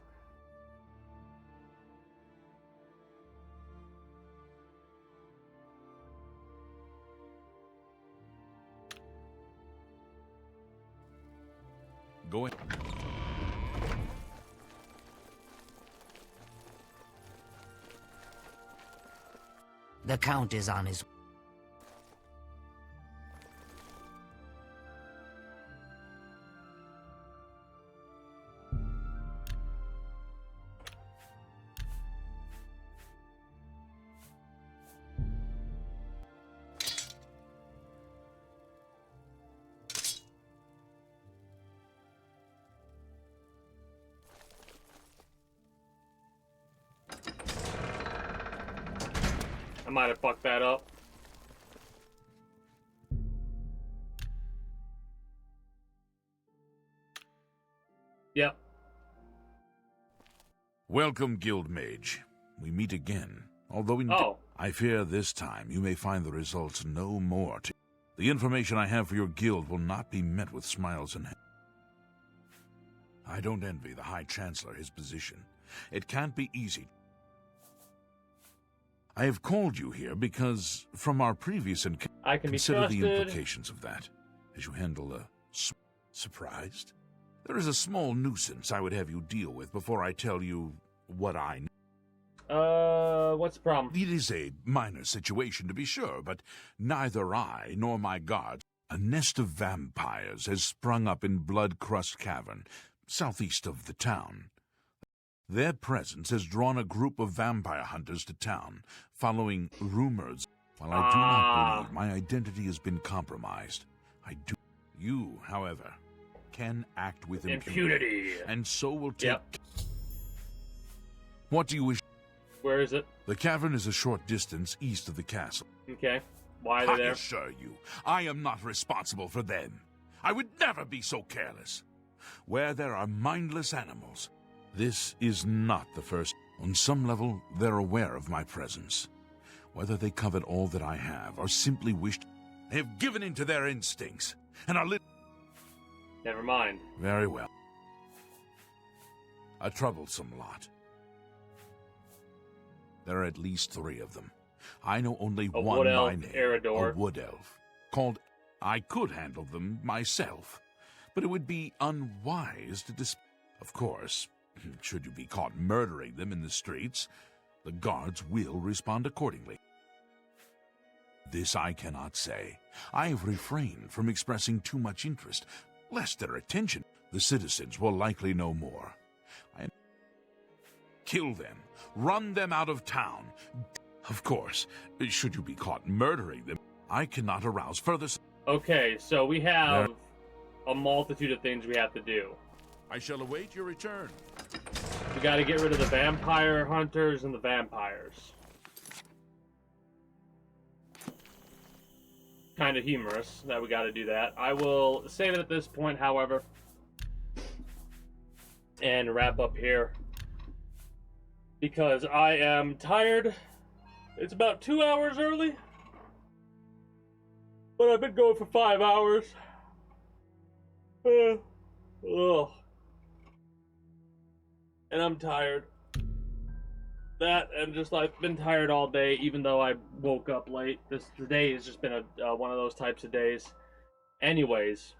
Go in. The Count is on his... I might have fucked that up. Yep. Welcome, Guild Mage. We meet again. Although Oh. I fear this time you may find the results no more to... The information I have for your guild will not be met with smiles and... I don't envy the High Chancellor his position. It can't be easy. I have called you here because, from our previous encounter, I can be consider trusted. the implications of that as you handle a... Surprised? There is a small nuisance I would have you deal with before I tell you what I know. What's the problem? It is a minor situation, to be sure, but neither I nor my guards... A nest of vampires has sprung up in Blood-Crust Cavern, southeast of the town. Their presence has drawn a group of vampire hunters to town, following rumors. While I do not believe my identity has been compromised, You, however, can act with impunity, and so will take... Yep. What do you wish? Where is it? The cavern is a short distance east of the castle. Okay. Why are they I there? assure you, I am not responsible for them. I would never be so careless. Where there are mindless animals, this is not the first. On some level, they're aware of my presence. Whether they covet all that I have or simply wished, they have given in to their instincts and are Never mind. Very well. A troublesome lot. There are at least 3 of them. I know only A one wood elf, by name, Eridor. a wood elf, called... I could handle them myself, but it would be unwise to Of course, should you be caught murdering them in the streets, the guards will respond accordingly. This I cannot say. I have refrained from expressing too much interest, lest their attention... The citizens will likely know more. Kill them. Run them out of town. Of course, should you be caught murdering them, I cannot arouse further... Okay, so we have a multitude of things we have to do. I shall await your return. We gotta get rid of the vampire hunters and the vampires. Kind of humorous that we gotta do that. I will save it at this point, however, and wrap up here. Because I am tired. It's about 2 hours early. But I've been going for 5 hours. Ugh. And I'm tired. That and just I've been tired all day, even though I woke up late. Today has just been one of those types of days. Anyways,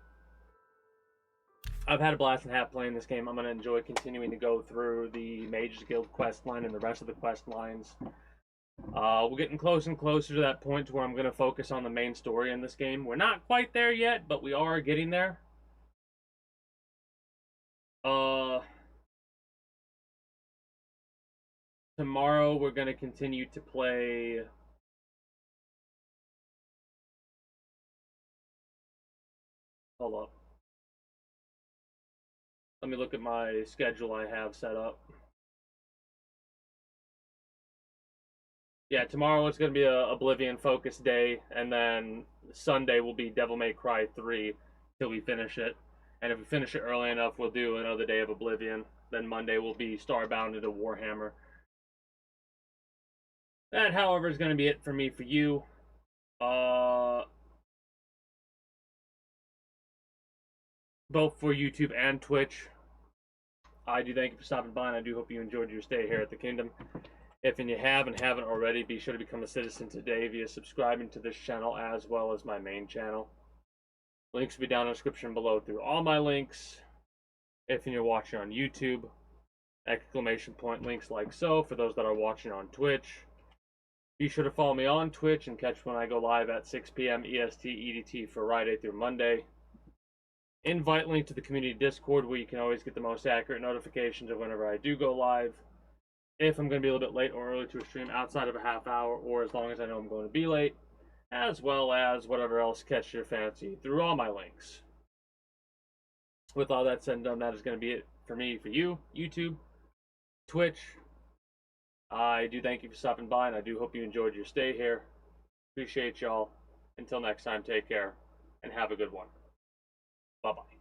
I've had a blast and half playing this game. I'm going to enjoy continuing to go through the Mages Guild quest line and the rest of the quest lines. We're getting closer and closer to that point to where I'm going to focus on the main story in this game. We're not quite there yet, but we are getting there. Tomorrow we're going to continue to play... Hold up. Let me look at my schedule I have set up. Yeah, tomorrow it's going to be a Oblivion focus day, and then Sunday will be Devil May Cry 3 till we finish it. And if we finish it early enough, we'll do another day of Oblivion. Then Monday will be Starbound into Warhammer. That, however, is going to be it for me for you. Both for YouTube and Twitch. I do thank you for stopping by, and I do hope you enjoyed your stay here at the Kingdom. If you haven't already, be sure to become a citizen today via subscribing to this channel as well as my main channel. Links will be down in the description below through all my links. If you're watching on YouTube, exclamation point links like so for those that are watching on Twitch. Be sure to follow me on Twitch and catch when I go live at 6 p.m. EST EDT for Friday through Monday. Invite link to the community Discord where you can always get the most accurate notifications of whenever I do go live. If I'm going to be a little bit late or early to a stream outside of a half hour, or as long as I know I'm going to be late, as well as whatever else catches your fancy through all my links. With all that said and done, that is going to be it for me, for you, YouTube, Twitch. I do thank you for stopping by, and I do hope you enjoyed your stay here. Appreciate y'all. Until next time, take care, and have a good one. Bye-bye.